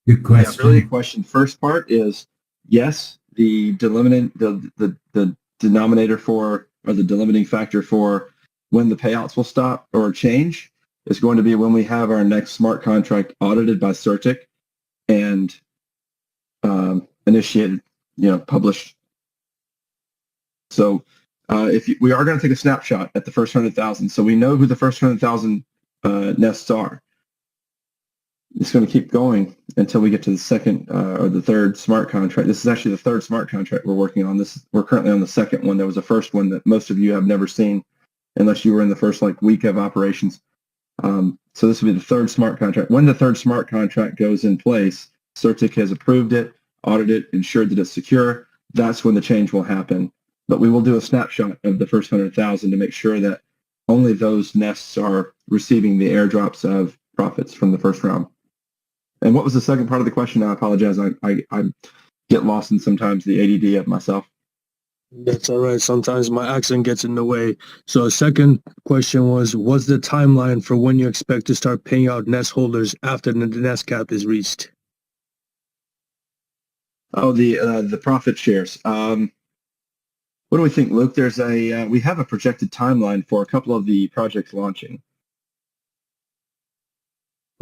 Good question. Yeah, really good question. First part is yes, the the denominator for, or the delimiting factor for when the payouts will stop or change is going to be when we have our next smart contract audited by CERTIC and initiated, published. So we are going to take a snapshot at the first 100,000. So we know who the first 100,000 nests are. It's going to keep going until we get to the second or the third smart contract. This is actually the third smart contract we're working on. We're currently on the second one. There was a first one that most of you have never seen unless you were in the first week of operations. So this will be the third smart contract. When the third smart contract goes in place, CERTIC has approved it, audited it, ensured that it's secure. That's when the change will happen. But we will do a snapshot of the first 100,000 to make sure that only those nests are receiving the airdrops of profits from the first round. And what was the second part of the question? I apologize. I get lost in sometimes the ADD of myself. That's all right. Sometimes my accent gets in the way. So a second question was, what's the timeline for when you expect to start paying out nest holders after the nest cap is reached? Oh, the profit shares. What do we think, Luke? We have a projected timeline for a couple of the projects launching.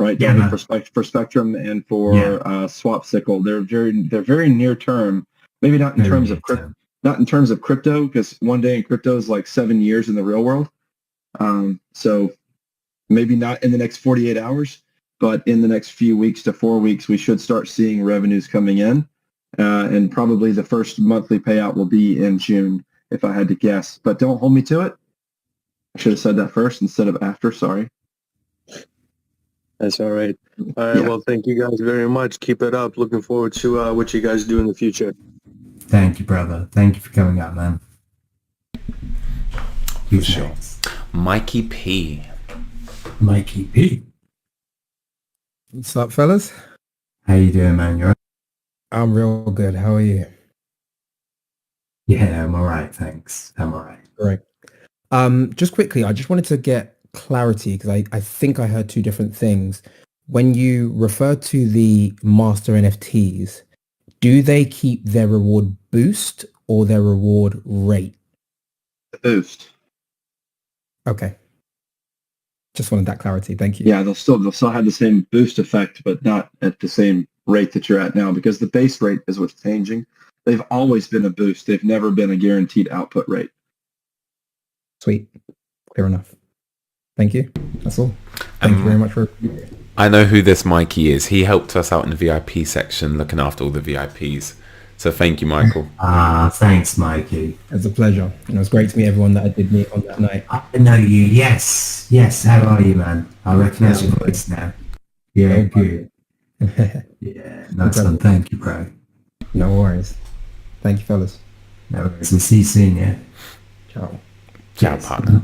Right, Yeah, for Spectrum and for Swapsicle, they're very near term. Maybe not in terms of crypto, because one day in crypto is like 7 years in the real world. So maybe not in the next 48 hours, but in the next few weeks to 4 weeks, we should start seeing revenues coming in, and probably the first monthly payout will be in June, if I had to guess. But don't hold me to it. I should have said that first instead of after. Sorry. That's all right. All right. Yeah. Well, thank you guys very much. Keep it up. Looking forward to what you guys do in the future. Thank you, brother. Thank you for coming up, man. For sure. Mikey P. Mikey P. What's up, fellas? How you doing, man? You all right? I'm real good. How are you? Yeah, I'm all right. Thanks. I'm all right. Great. Just quickly, I just wanted to get clarity because I think I heard two different things. When you refer to the master NFTs, do they keep their reward boost or their reward rate? The boost. Okay. Just wanted that clarity. Thank you. Yeah, they'll still have the same boost effect, but not at the same rate that you're at now, because the base rate is what's changing. They've always been a boost. They've never been a guaranteed output rate. Sweet. Clear enough. Thank you. That's all. Thank you very much for... I know who this Mikey is. He helped us out in the VIP section, looking after all the VIPs. So thank you, Michael. Thanks, Mikey. It was a pleasure. And it was great to meet everyone that I did meet on that night. I know you. Yes. How are you, man? I recognise your voice now. Yeah, good. Yeah, nice one. Thank you, bro. No worries. Thank you, fellas. No worries. We'll see you soon, yeah? Ciao. Ciao, partner.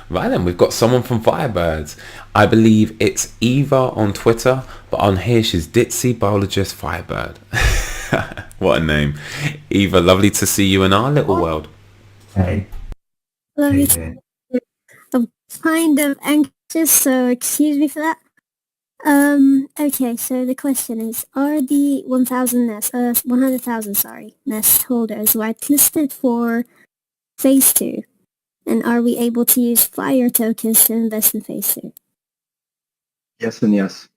Right then, we've got someone from Firebirds. I believe it's Eva on Twitter, but on here she's Ditzy Biologist Firebird. What a name. Eva, lovely to see you in our little world. Hey. Lovely. I'm kind of anxious, so excuse me for that. Okay, so the question is, are the 100,000 nest holders whitelisted for phase 2? And are we able to use FIRE tokens to invest in phase 2? Yes and yes.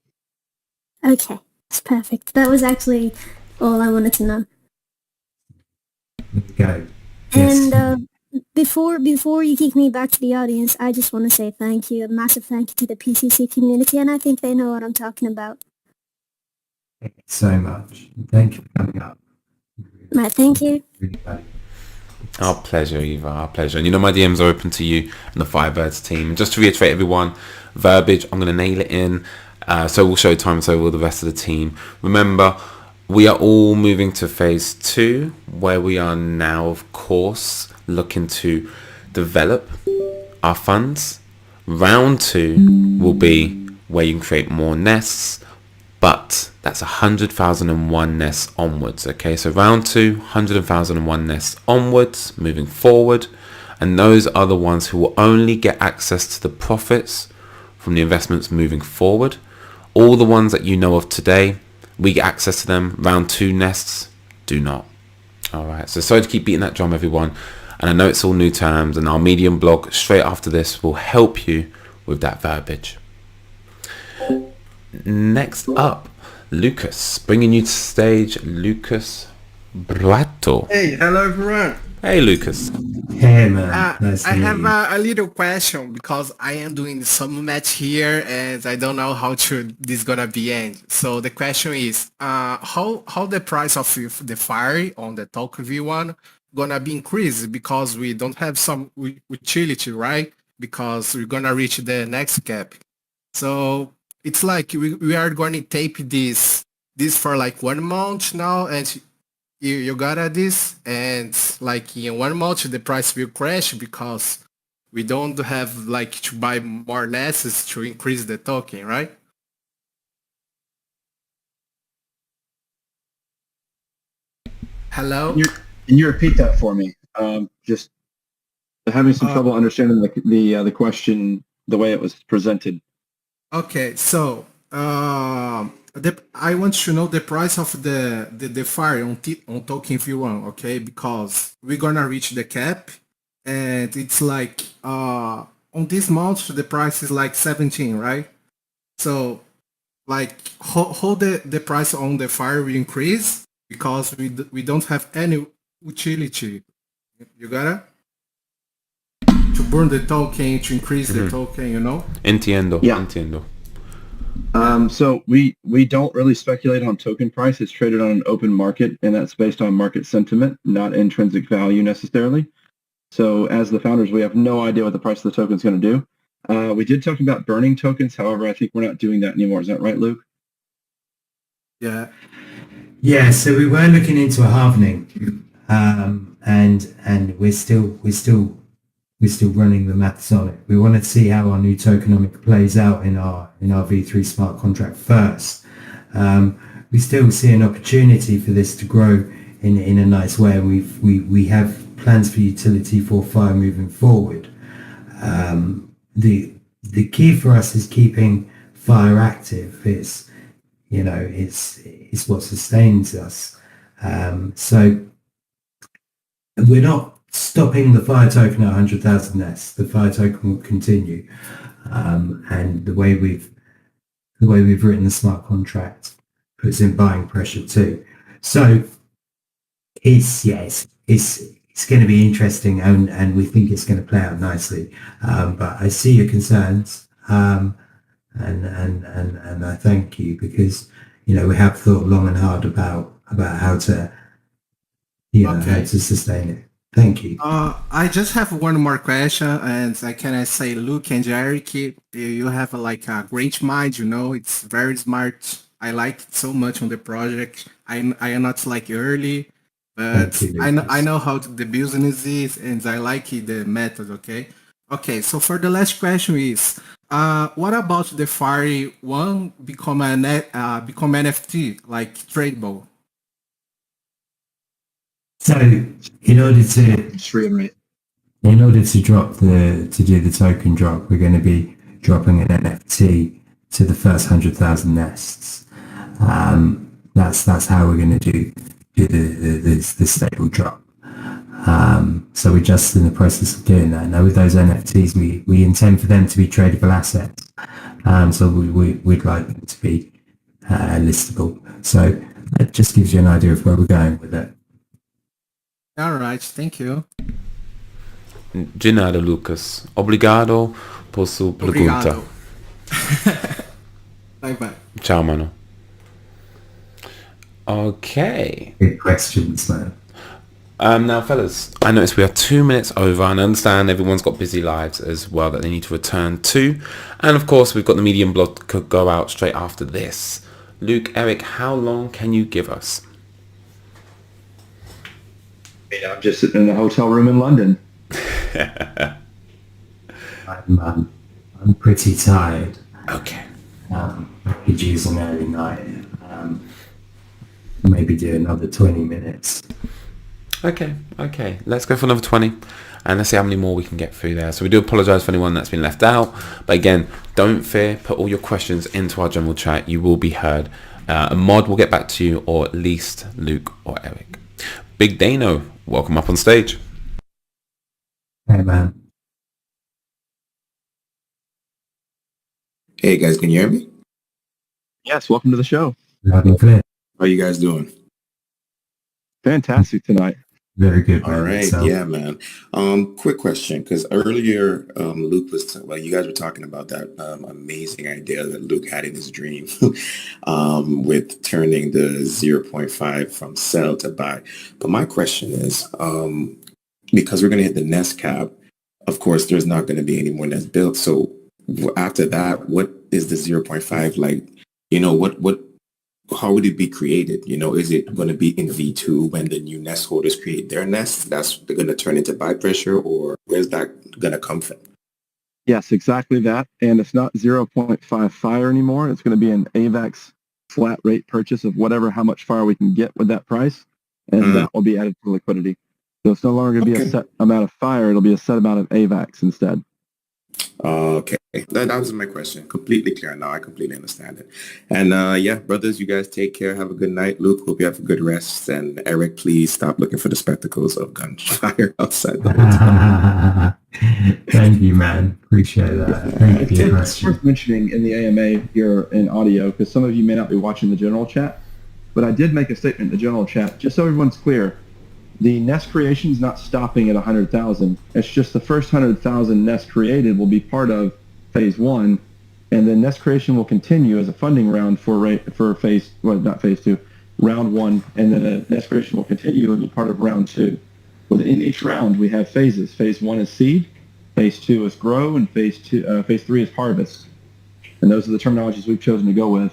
Okay, that's perfect. That was actually all I wanted to know. Go. Yes. And before you kick me back to the audience, I just want to say thank you, a massive thank you to the PCC community, and I think they know what I'm talking about. Thank you so much. Thank you for coming up. Right, thank you. Really valuable. Our pleasure, Eva, our pleasure. And you know my DMs are open to you and the Firebirds team. Just to reiterate, everyone, verbiage, I'm going to nail it in. So will Showtime, so will the rest of the team. Remember, we are all moving to phase 2, where we are now, of course, looking to develop our funds. Round 2 will be where you can create more nests, but that's 100,001 nests onwards. Okay, so round 2, 100,001 nests onwards, moving forward, and those are the ones who will only get access to the profits from the investments moving forward. All the ones that you know of today, we get access to them. Round 2 nests do not. All right, so sorry to keep beating that drum, everyone, and I know it's all new terms, and our Medium blog straight after this will help you with that verbiage. Next up, Lucas, bringing you to stage, Lucas Brato. Hey, hello everyone. Hey, Lucas. Hey, man. Nice to I meet have you. a little question because I am doing some match here and I don't know how this gonna be end. So the question is, how the price of the fire on the Token V1 gonna be increased because we don't have some utility, right? Because we're gonna reach the next cap. So it's like we are going to tape this for like 1 month now, and you got this, and like in 1 month the price will crash because we don't have like to buy more nests to increase the token, right? Hello? Can you repeat that for me? Just having some trouble understanding the question the way it was presented. Okay, so I want to know the price of the fire on Token V1, okay? Because we're gonna reach the cap, and it's like on this month the price is like 17, right? So like how the price on the fire will increase because we don't have any utility. You got it? To burn the token, to increase the token, you know? Entiendo. Yeah. Entiendo. So we don't really speculate on token price. It's traded on an open market, and that's based on market sentiment, not intrinsic value necessarily. So as the founders, we have no idea what the price of the token is going to do. We did talk about burning tokens. However, I think we're not doing that anymore. Is that right, Luke? Yeah. Yeah, so we were looking into a halvening, and we're still running the maths on it. We want to see how our new tokenomic plays out in our V3 smart contract first. We still see an opportunity for this to grow in a nice way. We have plans for utility for fire moving forward. The key for us is keeping fire active. it's what sustains us. So we're not stopping the fire token at 100,000 nests. The fire token will continue, and the way we've written the smart contract puts in buying pressure too. So it's going to be interesting, and we think it's going to play out nicely. But I see your concerns, and I thank you, because we have thought long and hard about how to how to sustain it. Thank you. I just have one more question, and I say, Luke and Eric, you have like a great mind. It's very smart. I like it so much on the project. I am not like early, but Thank you, I know how the business is, and I like the method. Okay. So for the last question is, what about the Fire One become become NFT like tradable? So in order to do the token drop, we're going to be dropping an NFT to the first 100,000 nests. That's how we're going to do the stable drop. So we're just in the process of doing that. Now with those NFTs, we intend for them to be tradable assets. So we'd like them to be listable. So that just gives you an idea of where we're going with it. All right, thank you. De nada, Lucas. Obrigado por sua pergunta. Bye bye. Ciao, mano. Okay. Good questions, man. Now, fellas, I noticed we are 2 minutes over, and I understand everyone's got busy lives as well that they need to return to. And of course, we've got the Medium blog could go out straight after this. Luke, Eric, how long can you give us? I'm just sitting in a hotel room in London. I'm pretty tired. Okay. I could use an early night. Maybe do another 20 minutes. Okay. Let's go for another 20, and let's see how many more we can get through there. So we do apologise for anyone that's been left out. But again, don't fear. Put all your questions into our general chat. You will be heard. A mod will get back to you, or at least Luke or Eric. Big Dano, welcome up on stage. Hey, man. Hey guys, can you hear me? Yes, welcome to the show. Loud and clear. How are you guys doing? Fantastic tonight. Very good. All right, So, yeah, man. Quick question, because earlier Luke was, you guys were talking about that amazing idea that Luke had in his dream with turning the 0.5 from sell to buy. But my question is, because we're going to hit the nest cap, of course, there's not going to be any more nests built. So after that, what is the 0.5 like? How would it be created? Is it going to be in V2 when the new nest holders create their nests? That's going to turn into buy pressure, or where's that going to come from? Yes, exactly that. And it's not 0.5 fire anymore. It's going to be an AVAX flat rate purchase of how much fire we can get with that price. And that will be added to liquidity. So it's no longer going to be a set amount of fire. It'll be a set amount of AVAX instead. Okay, that was my question. Completely clear now. I completely understand it. And brothers, you guys take care. Have a good night. Luke, hope you have a good rest. And Eric, please stop looking for the spectacles of gunfire outside the hotel. Thank you, man. Appreciate that. Thank you. It's worth mentioning in the AMA here in audio, because some of you may not be watching the general chat, but I did make a statement in the general chat, just so everyone's clear. The nest creation is not stopping at 100,000. It's just the first 100,000 nests created will be part of phase 1, and then nest creation will continue as a funding round for round 1, and then a nest creation will continue and be part of round 2. Within each round, we have phases. Phase 1 is seed, phase 2 is grow, and phase 3 is harvest. And those are the terminologies we've chosen to go with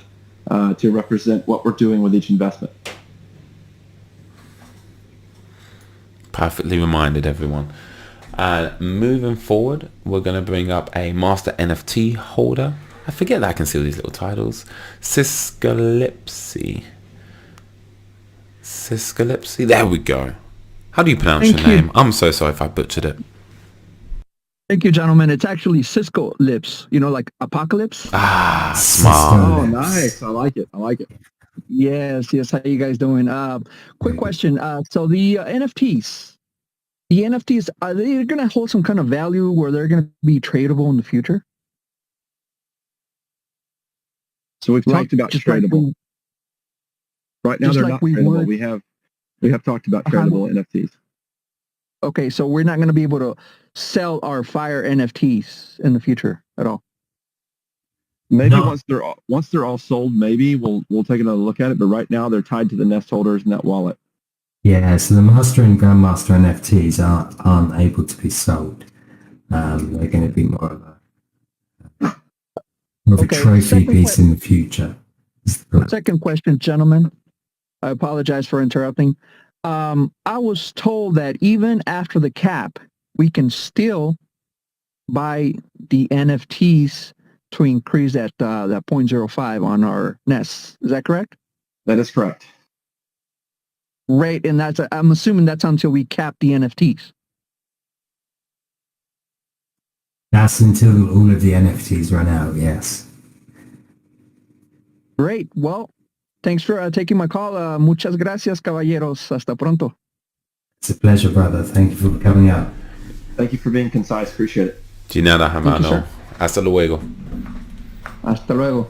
to represent what we're doing with each investment. Perfectly reminded, everyone. Moving forward, we're going to bring up a master NFT holder. I forget that I can see all these little titles. Siscalypsy. There we go. How do you pronounce your name? I'm so sorry if I butchered it. Thank you, gentlemen. It's actually Cisco Lips, like Apocalypse. Ah, Cisco smart. Oh, Lips. nice. I like it. I like it. Yes. How you guys doing? Quick question. So the NFTs, are they going to hold some kind of value where they're going to be tradable in the future? So we've talked about just like tradable. Right now, just they're like not we tradable. would- We have talked about tradable NFTs. Okay, so we're not going to be able to sell our Fire NFTs in the future at all. Maybe No. once they're all sold, maybe we'll take another look at it. But right now, they're tied to the Nest holders in that wallet. Yeah, so the Master and Grandmaster NFTs aren't able to be sold. They're going to be more of a Okay, trophy second piece in the future. Second question, gentlemen. I apologize for interrupting. I was told that even after the cap, we can still buy the NFTs to increase that 0.05 on our nests. Is that correct? That is correct. Right, and I'm assuming that's until we cap the NFTs. That's until all of the NFTs run out, yes. Great. Well, thanks for taking my call. Muchas gracias, caballeros. Hasta pronto. It's a pleasure, brother. Thank you for coming up. Thank you for being concise. Appreciate it. De nada, hermano. Hasta luego. Hasta luego.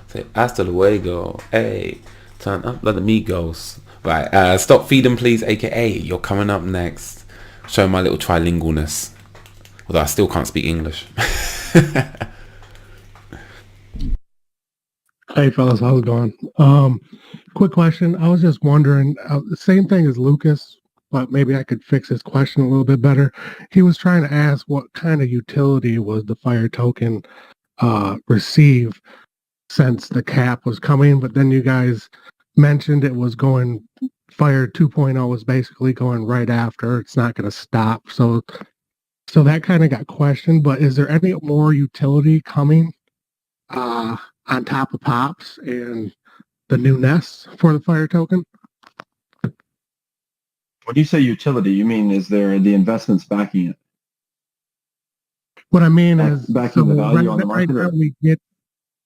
Say hasta luego. Hey, turn up like the amigos. Right, stop feeding, please, aka you're coming up next. Show my little trilingualness. Although I still can't speak English. Hey fellas, how's it going? Quick question. I was just wondering, the same thing as Lucas, but maybe I could fix his question a little bit better. He was trying to ask what kind of utility was the Fire token receive since the cap was coming, but then you guys mentioned it was going, Fire 2.0 was basically going right after. It's not going to stop. So that kind of got questioned, but is there any more utility coming on top of Pops and the new nests for the Fire token? When you say utility, you mean is there the investments backing it? What I mean is backing the value on the market?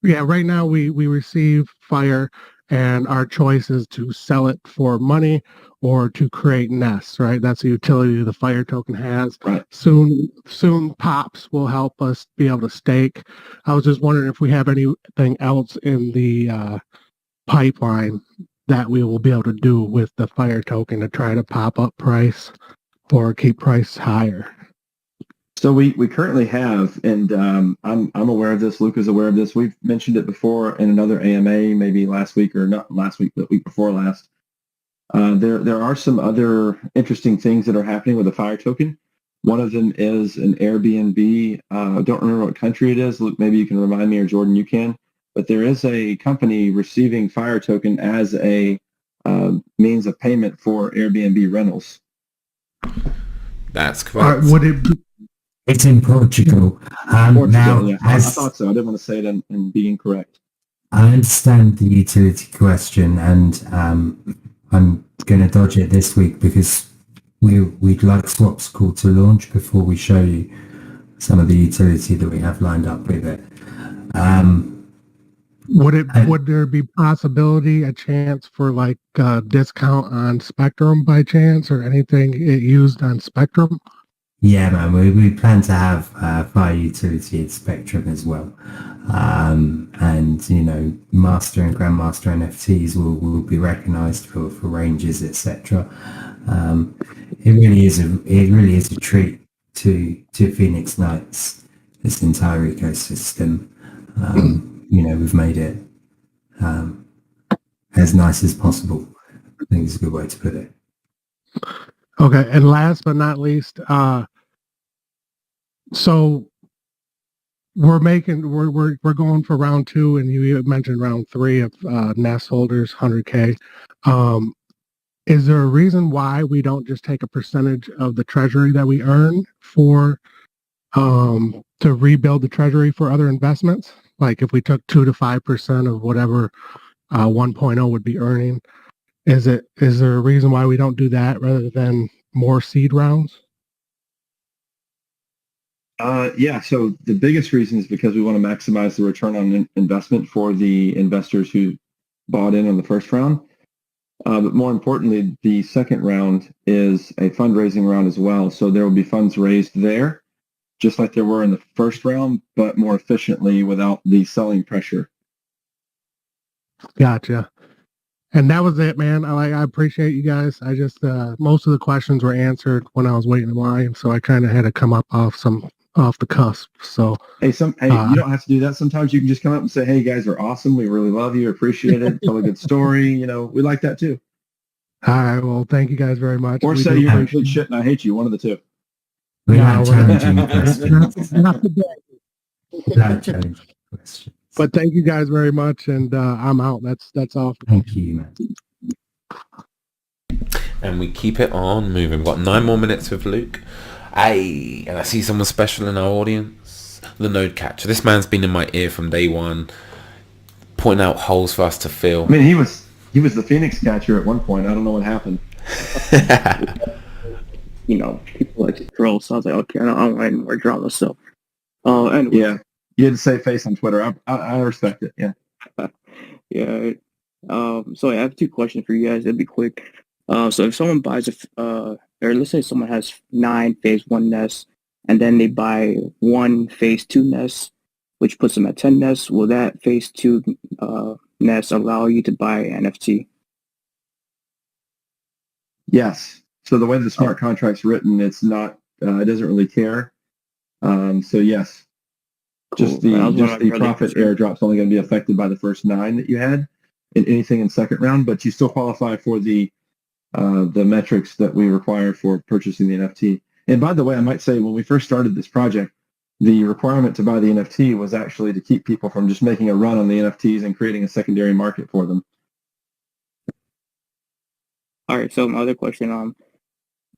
Right now we receive Fire and our choice is to sell it for money or to create nests, right? That's a utility the Fire token has. Right. Soon Pops will help us be able to stake. I was just wondering if we have anything else in the pipeline that we will be able to do with the Fire token to try to pop up price or keep price higher. So we currently have, and I'm aware of this. Luke is aware of this. We've mentioned it before in another AMA, maybe last week or not last week, but week before last. There are some other interesting things that are happening with the Fire token. One of them is an Airbnb. I don't remember what country it is. Luke, maybe you can remind me, or Jordan, you can. But there is a company receiving Fire token as a means of payment for Airbnb rentals. That's correct. Would it be? It's in Portugal. Now, Yeah. I thought so. I didn't want to say it and be incorrect. I understand the utility question, and I'm going to dodge it this week because we'd like Swapsicle to launch before we show you some of the utility that we have lined up with it. Would there be a chance for like a discount on Spectrum by chance or anything it used on Spectrum? Yeah, man, we plan to have Fire utility at Spectrum as well. And, you know, Master and Grandmaster NFTs will be recognized for ranges, etc. It really is a treat to Phoenix Knights, this entire ecosystem. You know, we've made it as nice as possible. I think it's a good way to put it. Okay, and last but not least, so we're going for round 2, and you mentioned round 3 of nest holders, 100K. Is there a reason why we don't just take a percentage of the treasury that we earn for to rebuild the treasury for other investments? Like if we took 2 to 5% of whatever 1.0 would be earning, is there a reason why we don't do that rather than more seed rounds? Yeah, so the biggest reason is because we want to maximize the return on investment for the investors who bought in on the first round. But more importantly, the second round is a fundraising round as well. So there will be funds raised there, just like there were in the first round, but more efficiently without the selling pressure. Gotcha. And that was it, man. I appreciate you guys. I just most of the questions were answered when I was waiting in line, so I kind of had to come up off the cusp. So hey, you don't have to do that. Sometimes you can just come up and say, "Hey, you guys are awesome. We really love you. Appreciate it. Tell a good story. We like that too." All right. Well, thank you guys very much. Or We say do you're appreciate- complete shit and I hate you. One of the two. We No, like we're not- challenging questions. not today. We like challenging questions. But thank you guys very much, and I'm out. That's all. Thank you, man. And we keep it on moving. We've got 9 more minutes with Luke. And I see someone special in our audience. The Node Catcher. This man's been in my ear from day one, pointing out holes for us to fill. I mean, he was the Phoenix catcher at one point. I don't know what happened. People like to troll, so I was like, okay, I don't want any more drama. So, anyway. Yeah, you had to save face on Twitter. I respect it. Yeah. Yeah. So I have 2 questions for you guys. It'll be quick. So if someone buys or let's say someone has 9 phase 1 nests, and then they buy 1 phase 2 nest, which puts them at 10 nests, will that phase 2 nest allow you to buy NFT? Yes. So the way the smart contract's written, it's not. It doesn't really care. So yes. Cool. Just the profit airdrop's only going to be affected by the first 9 that you had, and anything in second round. But you still qualify for the metrics that we require for purchasing the NFT. And by the way, I might say when we first started this project, the requirement to buy the NFT was actually to keep people from just making a run on the NFTs and creating a secondary market for them. All right. So my other question,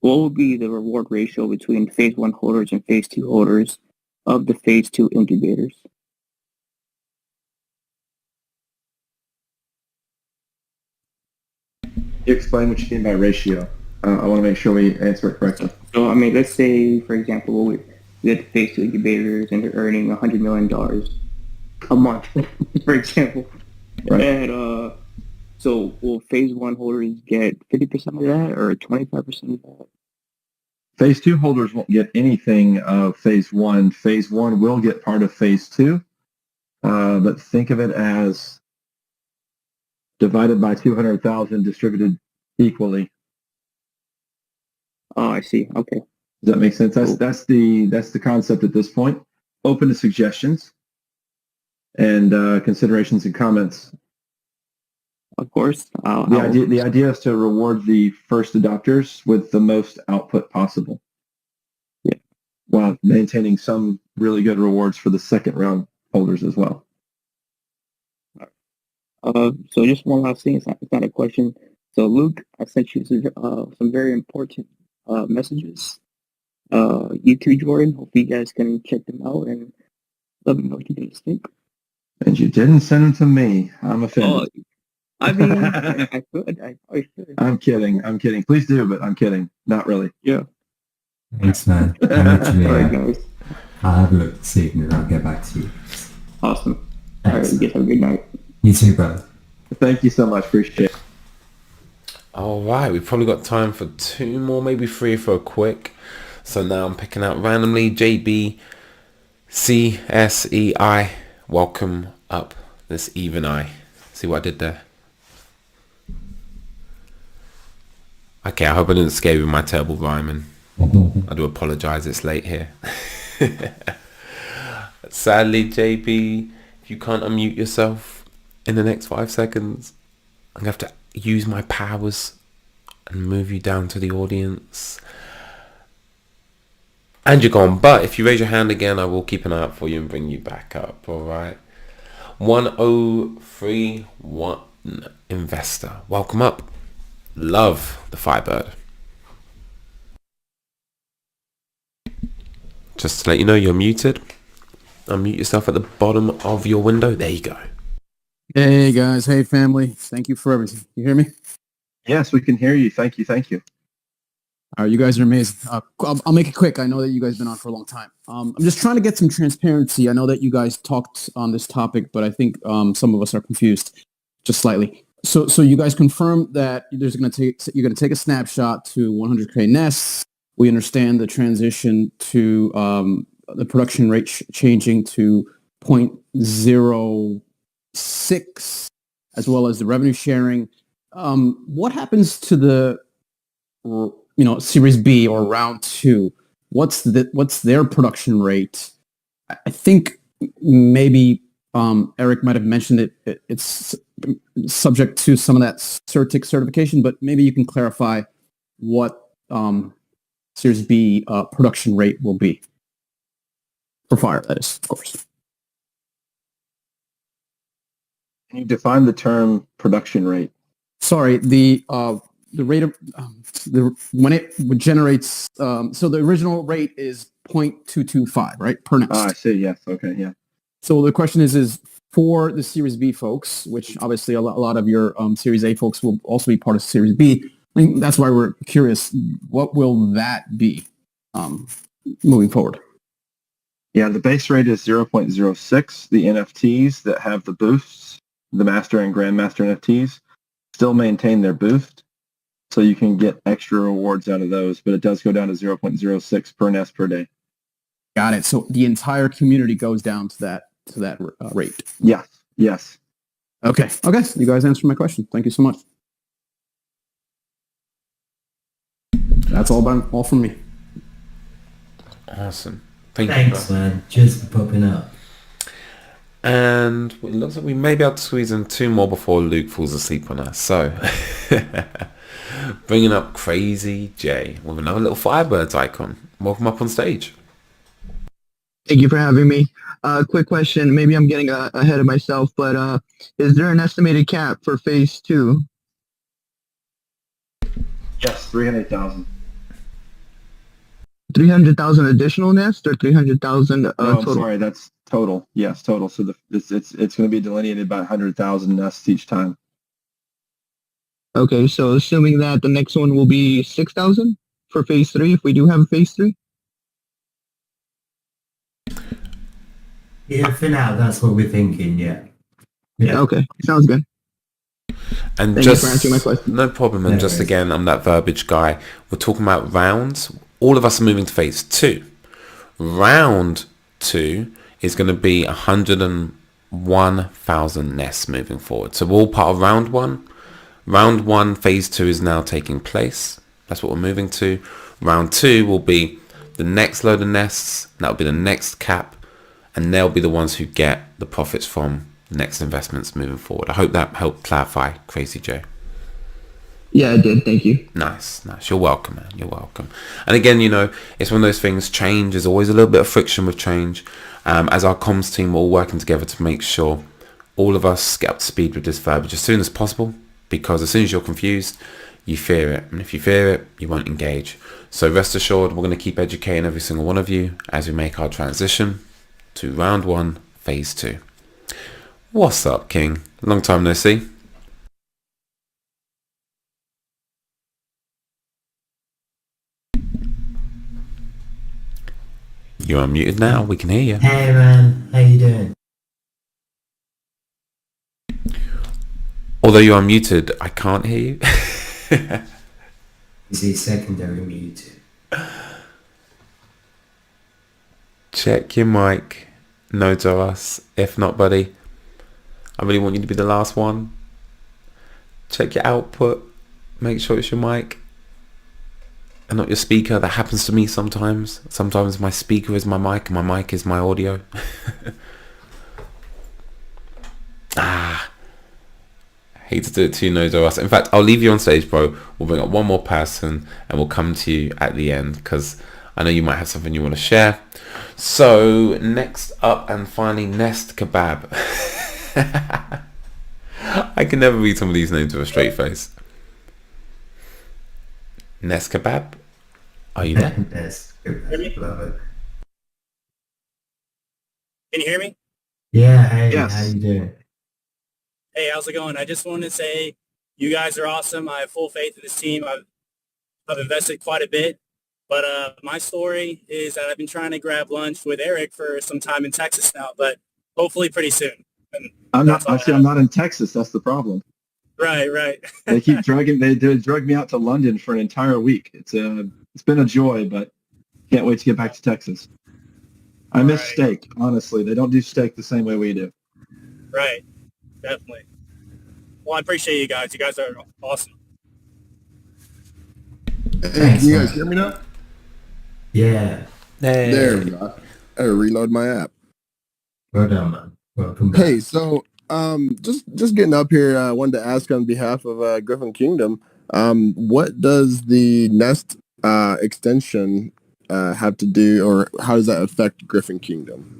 what will be the reward ratio between phase 1 holders and phase 2 holders of the phase 2 incubators? You explain what you mean by ratio. I want to make sure we answer it correctly. So, I mean, let's say, for example, we had phase 2 incubators and they're earning $100 million a month, for example. Right. And so will phase 1 holders get 50% of that or 25% of that? Phase 2 holders won't get anything of phase 1. Phase 1 will get part of phase 2, but think of it as divided by 200,000 distributed equally. Oh, I see. Okay. Does that make sense? That's the concept at this point. Open to suggestions and considerations and comments. Of course. The idea is to reward the first adopters with the most output possible. Yeah. While maintaining some really good rewards for the second round holders as well. So just one last thing. It's not a question. So Luke, I sent you some very important messages. You too, Jordan. Hope you guys can check them out and let me know what you guys think. And you didn't send them to me. I'm offended. I mean, I could. I probably should. I'm kidding. Please do, but I'm kidding. Not really. Yeah. Thanks, man. Actually, All right, guys. I'll have a look this evening and I'll get back to you. Awesome. Thanks. All right, you guys have a good night. You too, brother. Thank you so much. Appreciate it. All right, we've probably got time for 2 more, maybe 3 for a quick. So now I'm picking out randomly. JB, CSEI, welcome up this even eye. See what I did there? Okay, I hope I didn't scare you with my terrible rhyming. I do apologise, it's late here. Sadly, JB, if you can't unmute yourself in the next 5 seconds, I'm going to have to use my powers and move you down to the audience. And you're gone. But if you raise your hand again, I will keep an eye out for you and bring you back up. All right. 1031 investor. Welcome up. Love the Firebird. Just to let you know, you're muted. Unmute yourself at the bottom of your window. There you go. Hey guys, hey family. Thank you for everything. You hear me? Yes, we can hear you. Thank you. You guys are amazing. I'll make it quick. I know that you guys have been on for a long time. I'm just trying to get some transparency. I know that you guys talked on this topic, but I think some of us are confused just slightly. So you guys confirmed that you're going to take a snapshot to 100K nests. We understand the transition to the production rate changing to 0.06, as well as the revenue sharing. What happens to the Series B or round 2? What's their production rate? I think maybe Eric might have mentioned it. It's subject to some of that CertiK certification, but maybe you can clarify what Series B production rate will be for Fire. That is, of course. Can you define the term production rate? Sorry, the rate of when it generates. So the original rate is 0.225, right, per nest. I see. Yes. Okay. Yeah. So the question is for the Series B folks, which obviously a lot of your Series A folks will also be part of Series B. I think that's why we're curious. What will that be moving forward? Yeah, the base rate is 0.06. The NFTs that have the boosts, the Master and Grandmaster NFTs, still maintain their boost, so you can get extra rewards out of those, but it does go down to 0.06 per nest per day. Got it. So the entire community goes down to that rate. Yeah. Yes. Okay. You guys answered my question. Thank you so much. That's all from me. Awesome. Thanks, man. Cheers for popping up. And it looks like we may be able to squeeze in 2 more before Luke falls asleep on us. So, bringing up Crazy J with another little Firebirds icon. Welcome up on stage. Thank you for having me. Quick question. Maybe I'm getting ahead of myself, but is there an estimated cap for phase 2? Yes, 300,000. 300,000 additional nests or 300,000 total? Sorry, that's total. Yes, total. So it's going to be delineated by 100,000 nests each time. Okay, so assuming that the next one will be 6,000 for phase 3, if we do have a phase 3? Yeah, for now, that's what we're thinking, yeah. Okay, sounds good. And Thank you for answering my question. No problem. And just again, I'm that verbiage guy. We're talking about rounds. All of us are moving to phase 2. Round 2 is going to be 101,000 nests moving forward. So we're all part of round 1. Round 1, phase 2 is now taking place. That's what we're moving to. Round 2 will be the next load of nests. That will be the next cap. And they'll be the ones who get the profits from the next investments moving forward. I hope that helped clarify, Crazy Joe. Yeah, it did. Thank you. Nice. You're welcome, man. You're welcome. And again, it's one of those things. Change, there's always a little bit of friction with change. As our comms team, we're all working together to make sure all of us get up to speed with this verbiage as soon as possible, because as soon as you're confused, you fear it. And if you fear it, you won't engage. So rest assured, we're going to keep educating every single one of you as we make our transition to round 1, phase 2. What's up, King? Long time no see. You're unmuted now. We can hear you. Hey, man. How you doing? Although you're unmuted, I can't hear you. Is he secondary mute? Check your mic. No to us. If not, buddy, I really want you to be the last one. Check your output. Make sure it's your mic and not your speaker. That happens to me sometimes. Sometimes my speaker is my mic and my mic is my audio. Hate to do it to you, no to us. In fact, I'll leave you on stage, bro. We'll bring up one more person and we'll come to you at the end, because I know you might have something you want to share. So next up and finally, Nest Kebab. I can never read some of these names with a straight face. Nest Kebab, are you there? Nest Kebab, love it. Can you hear me? Yeah, hey, Yes. How you doing? Hey, how's it going? I just wanted to say you guys are awesome. I have full faith in this team. I've I've invested quite a bit. But my story is that I've been trying to grab lunch with Eric for some time in Texas now, but hopefully pretty soon. And I'm not in Texas. That's the problem. right. They keep they drug me out to London for an entire week. It's been a joy, but can't wait to get back to Texas. I miss steak, honestly. They don't do steak the same way we do. Right. Definitely. Well, I appreciate you guys. You guys are awesome. Hey, can you guys hear me now? Yeah. There we go. I reload my app. Well done, man. Welcome back. Hey, so just getting up here, I wanted to ask on behalf of Griffin Kingdom, what does the Nest extension have to do, or how does that affect Griffin Kingdom?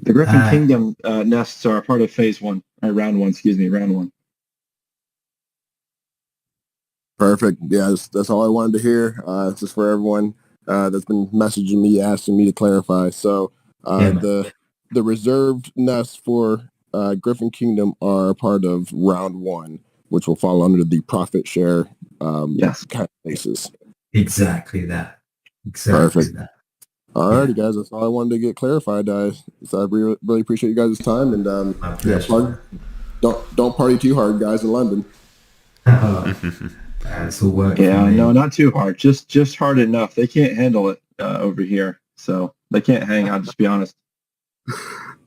The Griffin Kingdom nests are a part of phase one, or round one. Perfect. Yeah, that's all I wanted to hear. It's just for everyone that's been messaging me, asking me to clarify. So the reserved nests for Griffin Kingdom are a part of round one, which will fall under the profit share kind of basis. Exactly that. Perfect. Alrighty, guys. That's all I wanted to get clarified. So I really appreciate you guys' time, and don't party too hard, guys, in London. It's all working. Yeah, no, not too hard. Just hard enough. They can't handle it over here, so they can't hang. I'll just be honest.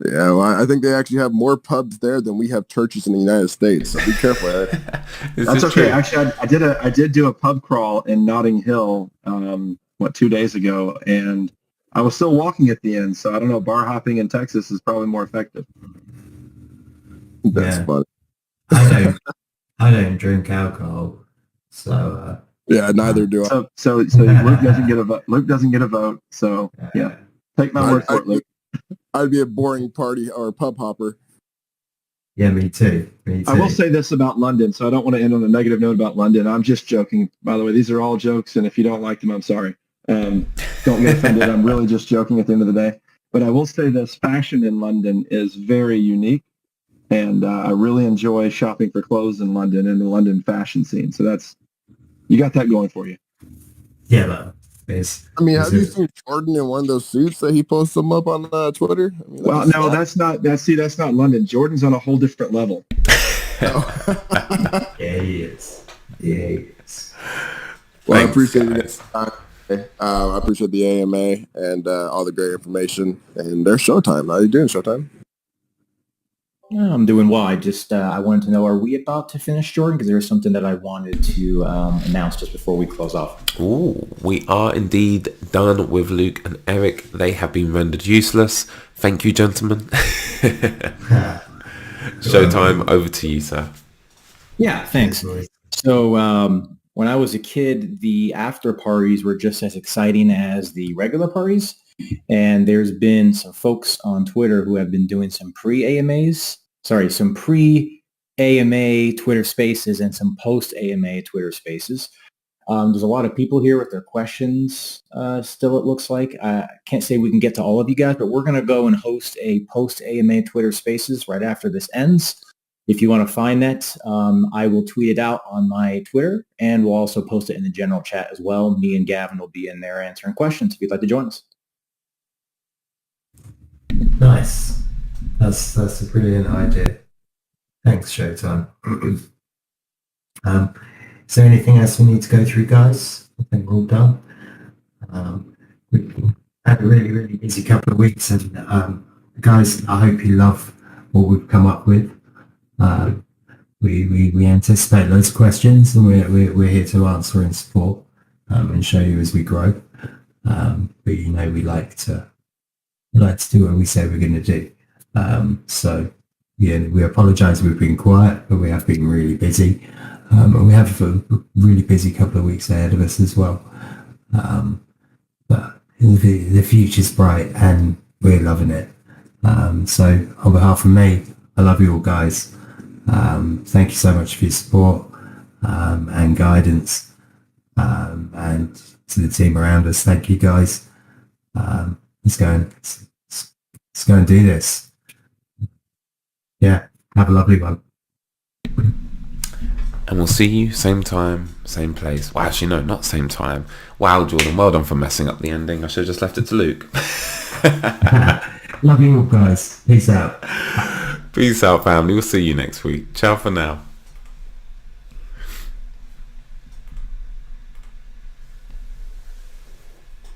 Yeah, well, I think they actually have more pubs there than we have churches in the United States. So be careful, Eric. That's okay. True? Actually, I did do a pub crawl in Notting Hill 2 days ago, and I was still walking at the end. So I don't know. Bar hopping in Texas is probably more effective. That's funny. I don't drink alcohol, so yeah, neither do I. So Luke doesn't get a vote. Luke doesn't get a vote. So yeah, take my word for it, Luke. I'd be a boring party or pub hopper. Yeah, me too. I will say this about London, so I don't want to end on a negative note about London. I'm just joking. By the way, these are all jokes, and if you don't like them, I'm sorry. Don't get offended. I'm really just joking at the end of the day. But I will say this, fashion in London is very unique, and I really enjoy shopping for clothes in London and the London fashion scene. So you got that going for you. Yeah, man. Have you seen Jordan in one of those suits that he posts them up on Twitter? That's not London. Jordan's on a whole different level. Yeah, he is. Well, I appreciate it. I appreciate the AMA and all the great information. And there's Showtime. How are you doing, Showtime? I'm doing well. I wanted to know, are we about to finish, Jordan? Because there's something that I wanted to announce just before we close off. Ooh, we are indeed done with Luke and Eric. They have been rendered useless. Thank you, gentlemen. Showtime, over to you, sir. Yeah, thanks. So when I was a kid, the after parties were just as exciting as the regular parties. And there's been some folks on Twitter who have been doing some pre-AMA Twitter Spaces and some post-AMA Twitter Spaces. There's a lot of people here with their questions still, it looks like. I can't say we can get to all of you guys, but we're going to go and host a post-AMA Twitter Spaces right after this ends. If you want to find that, I will tweet it out on my Twitter, and we'll also post it in the general chat as well. Me and Gavin will be in there answering questions if you'd like to join us. Nice. That's a brilliant idea. Thanks, Showtime. Is there anything else we need to go through, guys? I think we're all done. We've had a really, really busy couple of weeks, and guys, I hope you love what we've come up with. We anticipate loads of questions, and we're here to answer and support and show you as we grow. But we like to do what we say we're going to do. So yeah, we apologise we've been quiet, but we have been really busy. And we have a really busy couple of weeks ahead of us as well. But the future's bright and we're loving it. So on behalf of me, I love you all, guys. Thank you so much for your support and guidance. And to the team around us, thank you, guys. Let's go and do this. Yeah, have a lovely one. And we'll see you same time, same place. Well, actually, no, not same time. Wow, Jordan, well done for messing up the ending. I should have just left it to Luke. Love you all, guys. Peace out. Peace out, family. We'll see you next week. Ciao for now.